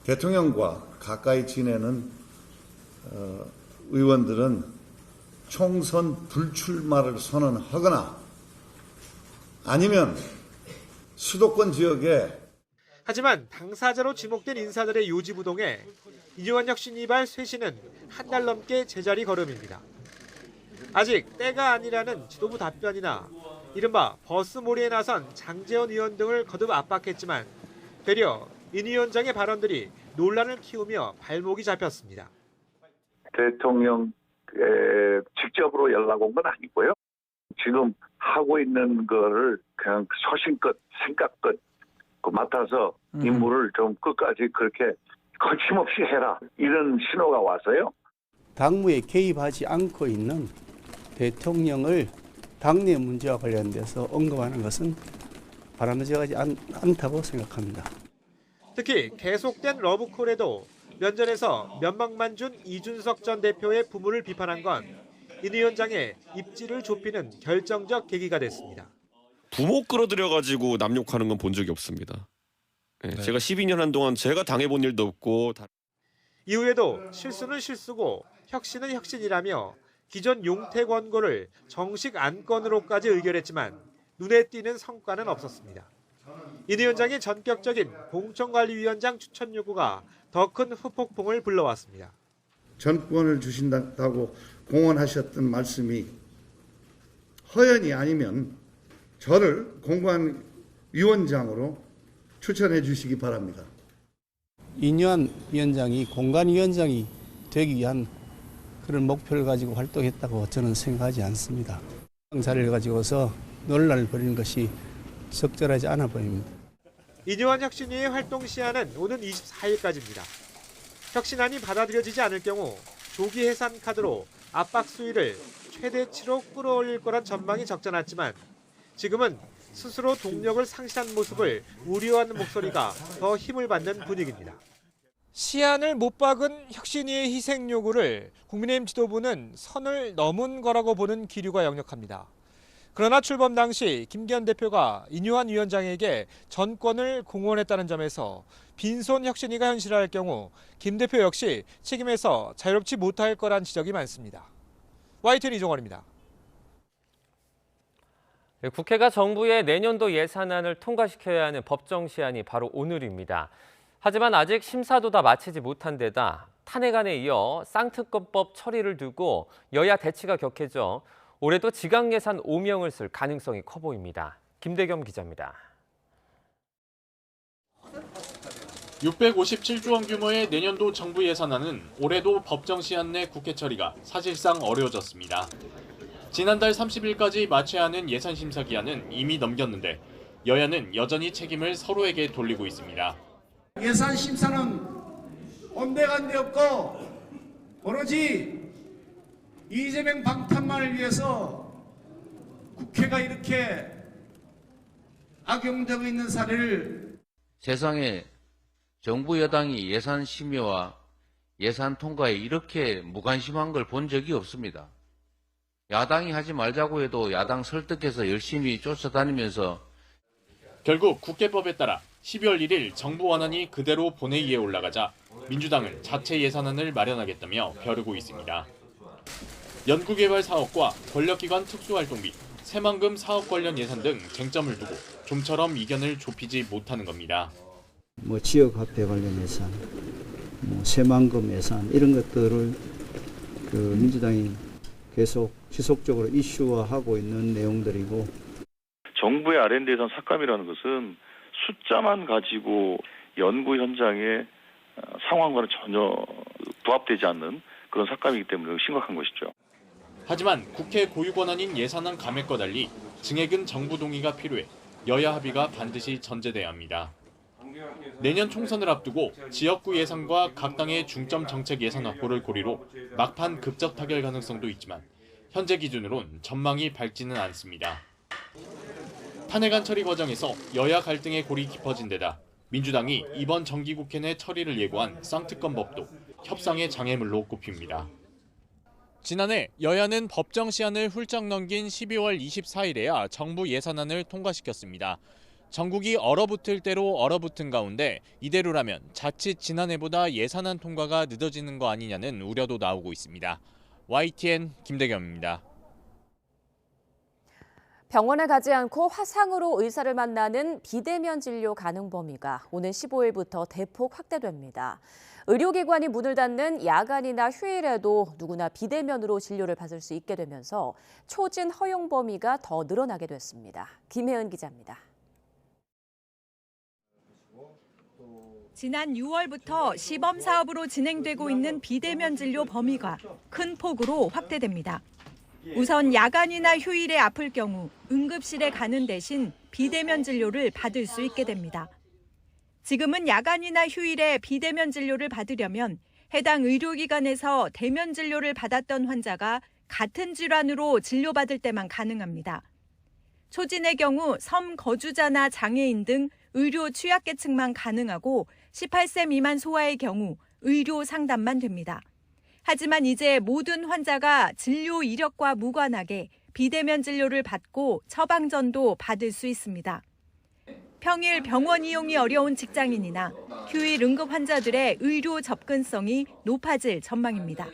대통령과 가까이 지내는 의원들은 총선 불출마를 선언하거나 아니면 수도권 지역에 하지만 당사자로 지목된 인사들의 요지부동에 인요한 혁신 이발 쇄신은 한 달 넘게 제자리 걸음입니다. 아직 때가 아니라는 지도부 답변이나 이른바 버스몰이에 나선 장제원 의원 등을 거듭 압박했지만 되려 인 위원장의 발언들이 논란을 키우며 발목이 잡혔습니다. 대통령에 직접으로 연락 온 건 아니고요. 지금 하고 있는 거를 그냥 소신껏 생각껏 맡아서 임무를 좀 끝까지 그렇게 거침없이 해라. 이런 신호가 와서요. 당무에 개입하지 않고 있는 대통령을 당내 문제와 관련돼서 언급하는 것은 바람직하지 않다고 생각합니다. 특히 계속된 러브콜에도 면전에서 면박만 준 이준석 전 대표의 부모를 비판한 건 인 위원장의 입지를 좁히는 결정적 계기가 됐습니다. 부모 끌어들여가지고 남욕하는 건 본 적이 없습니다. 네. 제가 12년 한동안 제가 당해본 일도 없고. 이후에도 실수는 실수고 혁신은 혁신이라며 기존 용퇴 권고를 정식 안건으로까지 의결했지만 눈에 띄는 성과는 없었습니다. 인 위원장의 전격적인 공천관리위원장 추천 요구가 더 큰 후폭풍을 불러왔습니다. 전권을 주신다고 공언하셨던 말씀이 허연이 아니면 저를 공관위원장으로 추천해 주시기 바랍니다. 인요한 위원장이 공관위원장이 되기 위한 그런 목표를 가지고 활동했다고 저는 생각하지 않습니다. 자리를 가지고서 논란을 벌이는 것이 적절하지 않아 보입니다. 인요한 혁신위의 활동 시한은 오는 24일까지입니다. 혁신안이 받아들여지지 않을 경우 조기 해산 카드로 압박 수위를 최대치로 끌어올릴 거란 전망이 적잖았지만 지금은 스스로 동력을 상실한 모습을 우려하는 목소리가 더 힘을 받는 분위기입니다. 시한을 못 박은 혁신위의 희생 요구를 국민의힘 지도부는 선을 넘은 거라고 보는 기류가 역력합니다. 그러나 출범 당시 김기현 대표가 인요한 위원장에게 전권을 공언했다는 점에서 빈손 혁신위가 현실화할 경우 김 대표 역시 책임에서 자유롭지 못할 거란 지적이 많습니다. YTN 이종원입니다. 국회가 정부의 내년도 예산안을 통과시켜야 하는 법정 시한이 바로 오늘입니다. 하지만 아직 심사도 다 마치지 못한 데다 탄핵안에 이어 쌍특검법 처리를 두고 여야 대치가 격해져 올해도 지각 예산 오명을 쓸 가능성이 커 보입니다. 김대겸 기자입니다. 657조 원 규모의 내년도 정부 예산안은 올해도 법정 시한 내 국회 처리가 사실상 어려워졌습니다. 지난달 30일까지 마쳐야 하는 예산 심사 기한은 이미 넘겼는데 여야는 여전히 책임을 서로에게 돌리고 있습니다. 예산 심사는 온데간데 없고 오로지 이재명 방탄만을 위해서 국회가 이렇게 악용되고 있는 사례를 세상에 정부 여당이 예산 심의와 예산 통과에 이렇게 무관심한 걸 본 적이 없습니다. 야당이 하지 말자고 해도 야당 설득해서 열심히 쫓아다니면서 결국 국회법에 따라 12월 1일 정부 원안이 그대로 본회의에 올라가자 민주당은 자체 예산안을 마련하겠다며 벼르고 있습니다. 연구개발 사업과 권력기관 특수활동비, 새만금 사업 관련 예산 등 쟁점을 두고 좀처럼 이견을 좁히지 못하는 겁니다. 지역화폐 관련 예산, 새만금 예산 이런 것들을 민주당이 계속 지속적으로 이슈화하고 있는 내용들이고 정부의 R&D 예산 삭감이라는 것은 숫자만 가지고 연구 현장의 상황과는 전혀 부합되지 않는 그런 삭감이기 때문에 심각한 것이죠. 하지만 국회 고유 권한인 예산안 감액과 달리 증액은 정부 동의가 필요해 여야 합의가 반드시 전제돼야 합니다. 내년 총선을 앞두고 지역구 예산과 각 당의 중점 정책 예산 확보를 고리로 막판 극적 타결 가능성도 있지만 현재 기준으론 전망이 밝지는 않습니다. 탄핵안 처리 과정에서 여야 갈등의 골이 깊어진 데다 민주당이 이번 정기국회 내 처리를 예고한 쌍특검법도 협상의 장애물로 꼽힙니다. 지난해 여야는 법정 시한을 훌쩍 넘긴 12월 24일에야 정부 예산안을 통과시켰습니다. 전국이 얼어붙을 대로 얼어붙은 가운데 이대로라면 자칫 지난해보다 예산안 통과가 늦어지는 거 아니냐는 우려도 나오고 있습니다. YTN 김대겸입니다. 병원에 가지 않고 화상으로 의사를 만나는 비대면 진료 가능 범위가 오는 15일부터 대폭 확대됩니다. 의료기관이 문을 닫는 야간이나 휴일에도 누구나 비대면으로 진료를 받을 수 있게 되면서 초진 허용 범위가 더 늘어나게 됐습니다. 김혜은 기자입니다. 지난 6월부터 시범 사업으로 진행되고 있는 비대면 진료 범위가 큰 폭으로 확대됩니다. 우선 야간이나 휴일에 아플 경우 응급실에 가는 대신 비대면 진료를 받을 수 있게 됩니다. 지금은 야간이나 휴일에 비대면 진료를 받으려면 해당 의료기관에서 대면 진료를 받았던 환자가 같은 질환으로 진료받을 때만 가능합니다. 초진의 경우 섬 거주자나 장애인 등 의료 취약계층만 가능하고 18세 미만 소아의 경우 의료 상담만 됩니다. 하지만 이제 모든 환자가 진료 이력과 무관하게 비대면 진료를 받고 처방전도 받을 수 있습니다. 평일 병원 이용이 어려운 직장인이나 휴일 응급 환자들의 의료 접근성이 높아질 전망입니다.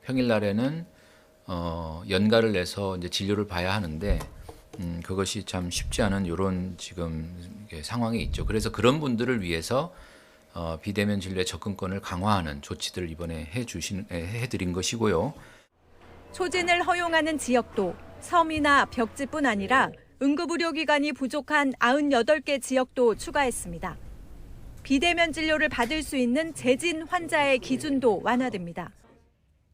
평일날에는 연가를 내서 이제 진료를 봐야 하는데 그것이 참 쉽지 않은 이런 지금 상황이 있죠. 그래서 그런 분들을 위해서 비대면 진료의 접근권을 강화하는 조치들을 이번에 해드린 것이고요. 초진을 허용하는 지역도 섬이나 벽지뿐 아니라 응급의료기관이 부족한 98개 지역도 추가했습니다. 비대면 진료를 받을 수 있는 재진 환자의 기준도 완화됩니다.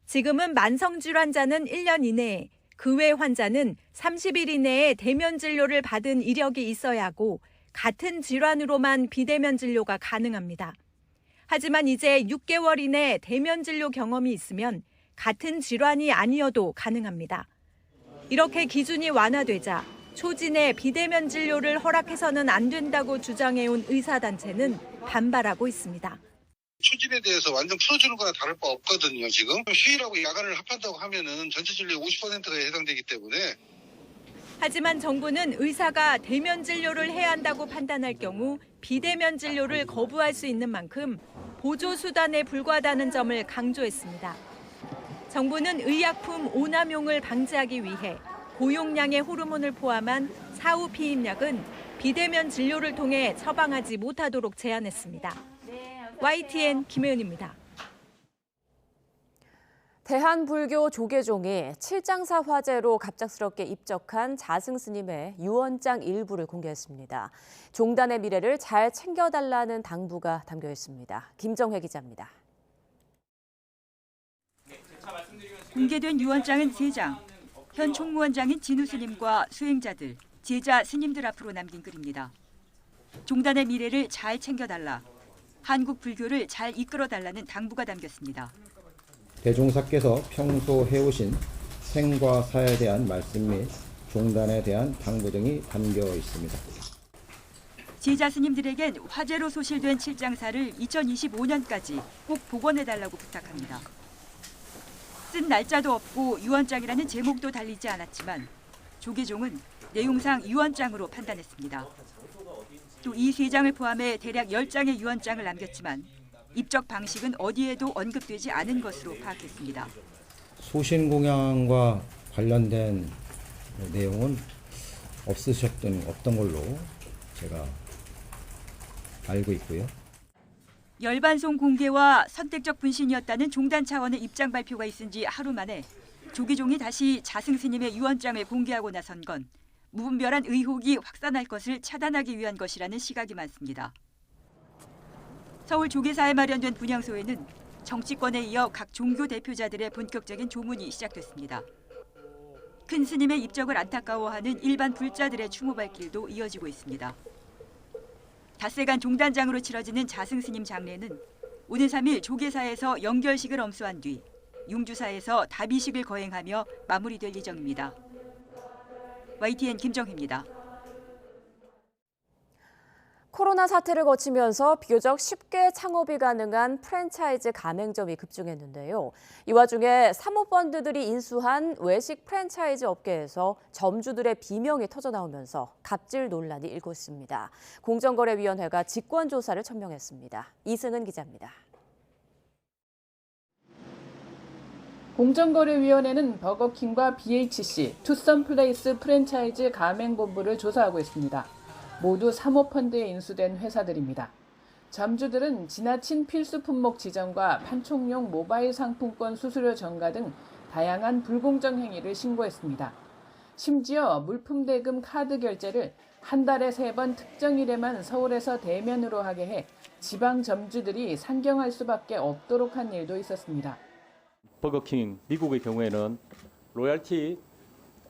지금은 만성질환자는 1년 이내에, 그 외 환자는 30일 이내에 대면 진료를 받은 이력이 있어야 하고 같은 질환으로만 비대면 진료가 가능합니다. 하지만 이제 6개월 이내 대면 진료 경험이 있으면 같은 질환이 아니어도 가능합니다. 이렇게 기준이 완화되자 초진의 비대면 진료를 허락해서는 안 된다고 주장해온 의사단체는 반발하고 있습니다. 초진에 대해서 완전 풀어주는 거나 다를 바 없거든요. 지금 휴일하고 야간을 합한다고 하면은 전체 진료의 50%가 해당되기 때문에. 하지만 정부는 의사가 대면 진료를 해야 한다고 판단할 경우 비대면 진료를 거부할 수 있는 만큼 보조 수단에 불과하다는 점을 강조했습니다. 정부는 의약품 오남용을 방지하기 위해 고용량의 호르몬을 포함한 사후 피임약은 비대면 진료를 통해 처방하지 못하도록 제한했습니다. YTN 김혜은입니다. 대한불교 조계종이 칠장사 화제로 갑작스럽게 입적한 자승 스님의 유언장 일부를 공개했습니다. 종단의 미래를 잘 챙겨달라는 당부가 담겨 있습니다. 김정혜 기자입니다. 공개된 유언장은 3장. 현 총무원장인 진우 스님과 수행자들, 제자 스님들 앞으로 남긴 글입니다. 종단의 미래를 잘 챙겨달라. 한국 불교를 잘 이끌어달라는 당부가 담겼습니다. 대종사께서 평소 해오신 생과 사에 대한 말씀 및 종단에 대한 당부 등이 담겨 있습니다. 제자 스님들에겐 화재로 소실된 칠장사를 2025년까지 꼭 복원해달라고 부탁합니다. 쓴 날짜도 없고 유언장이라는 제목도 달리지 않았지만 조계종은 내용상 유언장으로 판단했습니다. 또 이 3장을 포함해 대략 10장의 유언장을 남겼지만 입적 방식은 어디에도 언급되지 않은 것으로 파악했습니다. 소신공양과 관련된 내용은 없던 걸로 제가 알고 있고요. 열반송 공개와 선택적 분신이었다는 종단 차원의 입장 발표가 있은 지 하루 만에 조계종이 다시 자승 스님의 유언장을 공개하고 나선 건 무분별한 의혹이 확산할 것을 차단하기 위한 것이라는 시각이 많습니다. 서울 조계사에 마련된 분향소에는 정치권에 이어 각 종교 대표자들의 본격적인 조문이 시작됐습니다. 큰 스님의 입적을 안타까워하는 일반 불자들의 추모 발길도 이어지고 있습니다. 닷새간 종단장으로 치러지는 자승 스님 장례는 오는 3일 조계사에서 영결식을 엄수한 뒤 융주사에서 답이식을 거행하며 마무리될 예정입니다. YTN 김정희입니다. 코로나 사태를 거치면서 비교적 쉽게 창업이 가능한 프랜차이즈 가맹점이 급증했는데요. 이 와중에 사모펀드들이 인수한 외식 프랜차이즈 업계에서 점주들의 비명이 터져나오면서 갑질 논란이 일고 있습니다. 공정거래위원회가 직권조사를 천명했습니다. 이승은 기자입니다. 공정거래위원회는 버거킹과 BHC, 투썸플레이스 프랜차이즈 가맹본부를 조사하고 있습니다. 모두 사모펀드에 인수된 회사들입니다. 점주들은 지나친 필수 품목 지정과 판촉용 모바일 상품권 수수료 전가 등 다양한 불공정 행위를 신고했습니다. 심지어 물품 대금 카드 결제를 한 달에 3번 특정일에만 서울에서 대면으로 하게 해 지방 점주들이 상경할 수밖에 없도록 한 일도 있었습니다. 버거킹 미국의 경우에는 로열티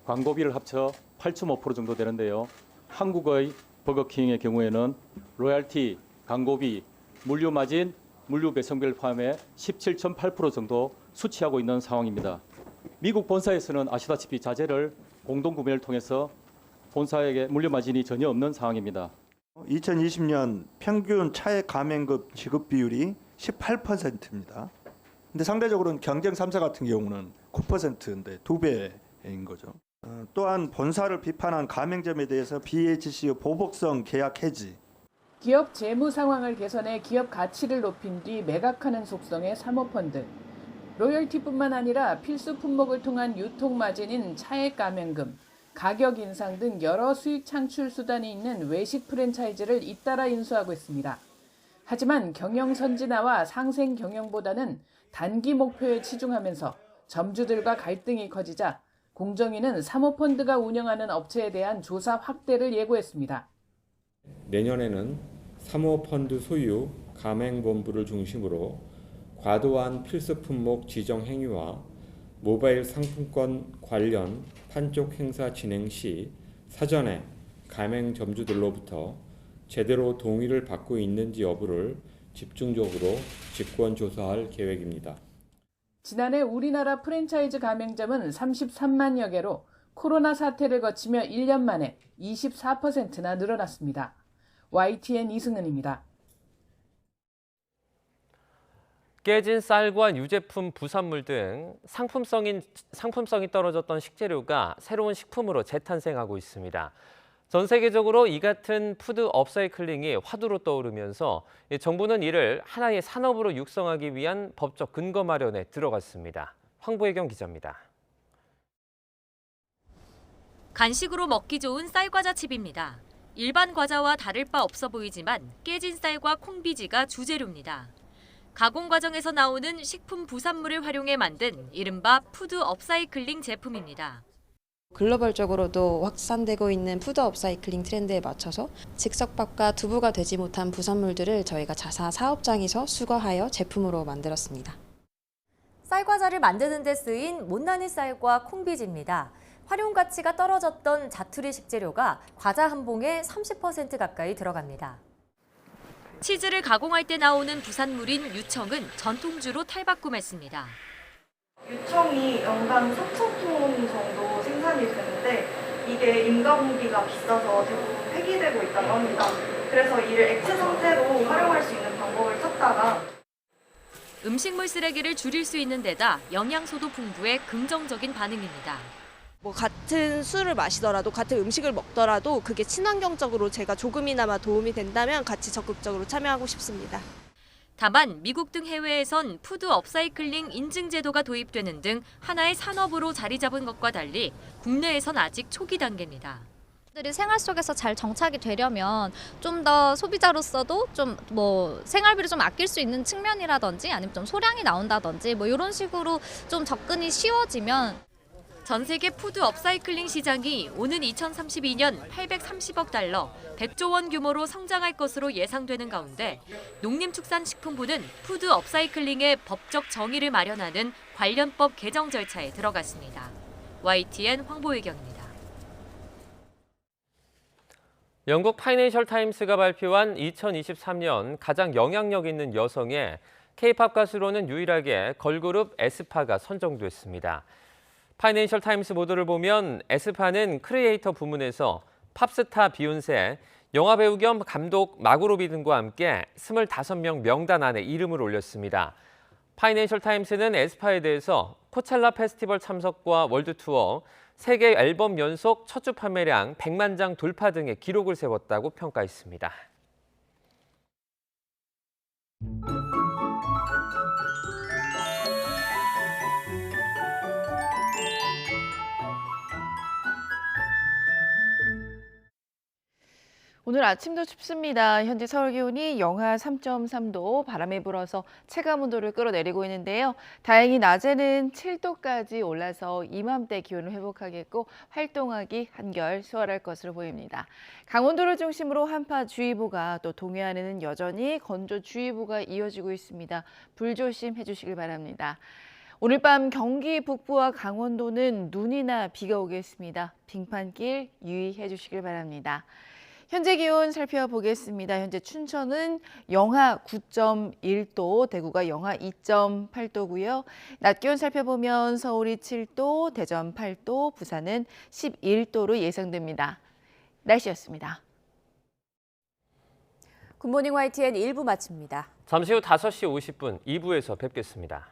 광고비를 합쳐 8.5% 정도 되는데요. 한국의 버거킹의 경우에는 로열티, 광고비, 물류 마진, 물류 배송비를 포함해 17.8% 정도 수취하고 있는 상황입니다. 미국 본사에서는 아시다시피 자재를 공동구매를 통해서 본사에게 물류 마진이 전혀 없는 상황입니다. 2020년 평균 차액 가맹급 지급 비율이 18%입니다. 근데 상대적으로는 경쟁 3사 같은 경우는 9%인데 2배인 거죠. 또한 본사를 비판한 가맹점에 대해서 BHC의 보복성 계약 해지. 기업 재무 상황을 개선해 기업 가치를 높인 뒤 매각하는 속성의 사모펀드. 로열티뿐만 아니라 필수 품목을 통한 유통 마진인 차액 가맹금, 가격 인상 등 여러 수익 창출 수단이 있는 외식 프랜차이즈를 잇따라 인수하고 있습니다. 하지만 경영 선진화와 상생 경영보다는 단기 목표에 치중하면서 점주들과 갈등이 커지자 공정위는 사모펀드가 운영하는 업체에 대한 조사 확대를 예고했습니다. 내년에는 사모펀드 소유 가맹본부를 중심으로 과도한 필수 품목 지정 행위와 모바일 상품권 관련 판촉 행사 진행 시 사전에 가맹점주들로부터 제대로 동의를 받고 있는지 여부를 집중적으로 직권조사할 계획입니다. 지난해 우리나라 프랜차이즈 가맹점은 33만여 개로 코로나 사태를 거치며 1년 만에 24%나 늘어났습니다. YTN 이승은입니다. 깨진 쌀과 유제품, 부산물 등 상품성이 떨어졌던 식재료가 새로운 식품으로 재탄생하고 있습니다. 전 세계적으로 이 같은 푸드 업사이클링이 화두로 떠오르면서 정부는 이를 하나의 산업으로 육성하기 위한 법적 근거 마련에 들어갔습니다. 황보혜경 기자입니다. 간식으로 먹기 좋은 쌀과자 칩입니다. 일반 과자와 다를 바 없어 보이지만 깨진 쌀과 콩비지가 주재료입니다. 가공 과정에서 나오는 식품 부산물을 활용해 만든 이른바 푸드 업사이클링 제품입니다. 글로벌적으로도 확산되고 있는 푸드 업사이클링 트렌드에 맞춰서 즉석밥과 두부가 되지 못한 부산물들을 저희가 자사 사업장에서 수거하여 제품으로 만들었습니다. 쌀과자를 만드는 데 쓰인 못난이 쌀과 콩비지입니다. 활용 가치가 떨어졌던 자투리 식재료가 과자 한 봉에 30% 가까이 들어갑니다. 치즈를 가공할 때 나오는 부산물인 유청은 전통주로 탈바꿈했습니다. 유청이 연간 3,000톤 정도 생산이 되는데 이게 인가공비가 비싸서 대부분 폐기되고 있다고 합니다. 그래서 이를 액체 상태로 활용할 수 있는 방법을 찾다가 음식물 쓰레기를 줄일 수 있는 데다 영양소도 풍부해 긍정적인 반응입니다. 같은 술을 마시더라도 같은 음식을 먹더라도 그게 친환경적으로 제가 조금이나마 도움이 된다면 같이 적극적으로 참여하고 싶습니다. 다만 미국 등 해외에선 푸드 업사이클링 인증 제도가 도입되는 등 하나의 산업으로 자리 잡은 것과 달리 국내에선 아직 초기 단계입니다. 들이 생활 속에서 잘 정착이 되려면 좀 더 소비자로서도 좀 생활비를 좀 아낄 수 있는 측면이라든지 아니면 좀 소량이 나온다든지 이런 식으로 좀 접근이 쉬워지면 전 세계 푸드 업사이클링 시장이 오는 2032년 830억 달러, 100조 원 규모로 성장할 것으로 예상되는 가운데 농림축산식품부는 푸드 업사이클링의 법적 정의를 마련하는 관련법 개정 절차에 들어갔습니다. YTN 황보혜경입니다. 영국 파이낸셜 타임스가 발표한 2023년 가장 영향력 있는 여성에 K-팝 가수로는 유일하게 걸그룹 에스파가 선정됐습니다. 파이낸셜 타임스 보도를 보면 에스파는 크리에이터 부문에서 팝스타 비욘세, 영화배우 겸 감독 마고 로비 등과 함께 25명 명단 안에 이름을 올렸습니다. 파이낸셜 타임스는 에스파에 대해서 코첼라 페스티벌 참석과 월드투어, 세계 앨범 연속 첫 주 판매량 100만 장 돌파 등의 기록을 세웠다고 평가했습니다. 오늘 아침도 춥습니다. 현재 서울 기온이 영하 3.3도, 바람이 불어서 체감 온도를 끌어내리고 있는데요. 다행히 낮에는 7도까지 올라서 이맘때 기온을 회복하겠고 활동하기 한결 수월할 것으로 보입니다. 강원도를 중심으로 한파주의보가 또 동해안에는 여전히 건조주의보가 이어지고 있습니다. 불조심해 주시길 바랍니다. 오늘 밤 경기 북부와 강원도는 눈이나 비가 오겠습니다. 빙판길 유의해 주시길 바랍니다. 현재 기온 살펴보겠습니다. 현재 춘천은 영하 9.1도, 대구가 영하 2.8도고요. 낮 기온 살펴보면 서울이 7도, 대전 8도, 부산은 11도로 예상됩니다. 날씨였습니다. 굿모닝 YTN 1부 마칩니다. 잠시 후 5시 50분 2부에서 뵙겠습니다.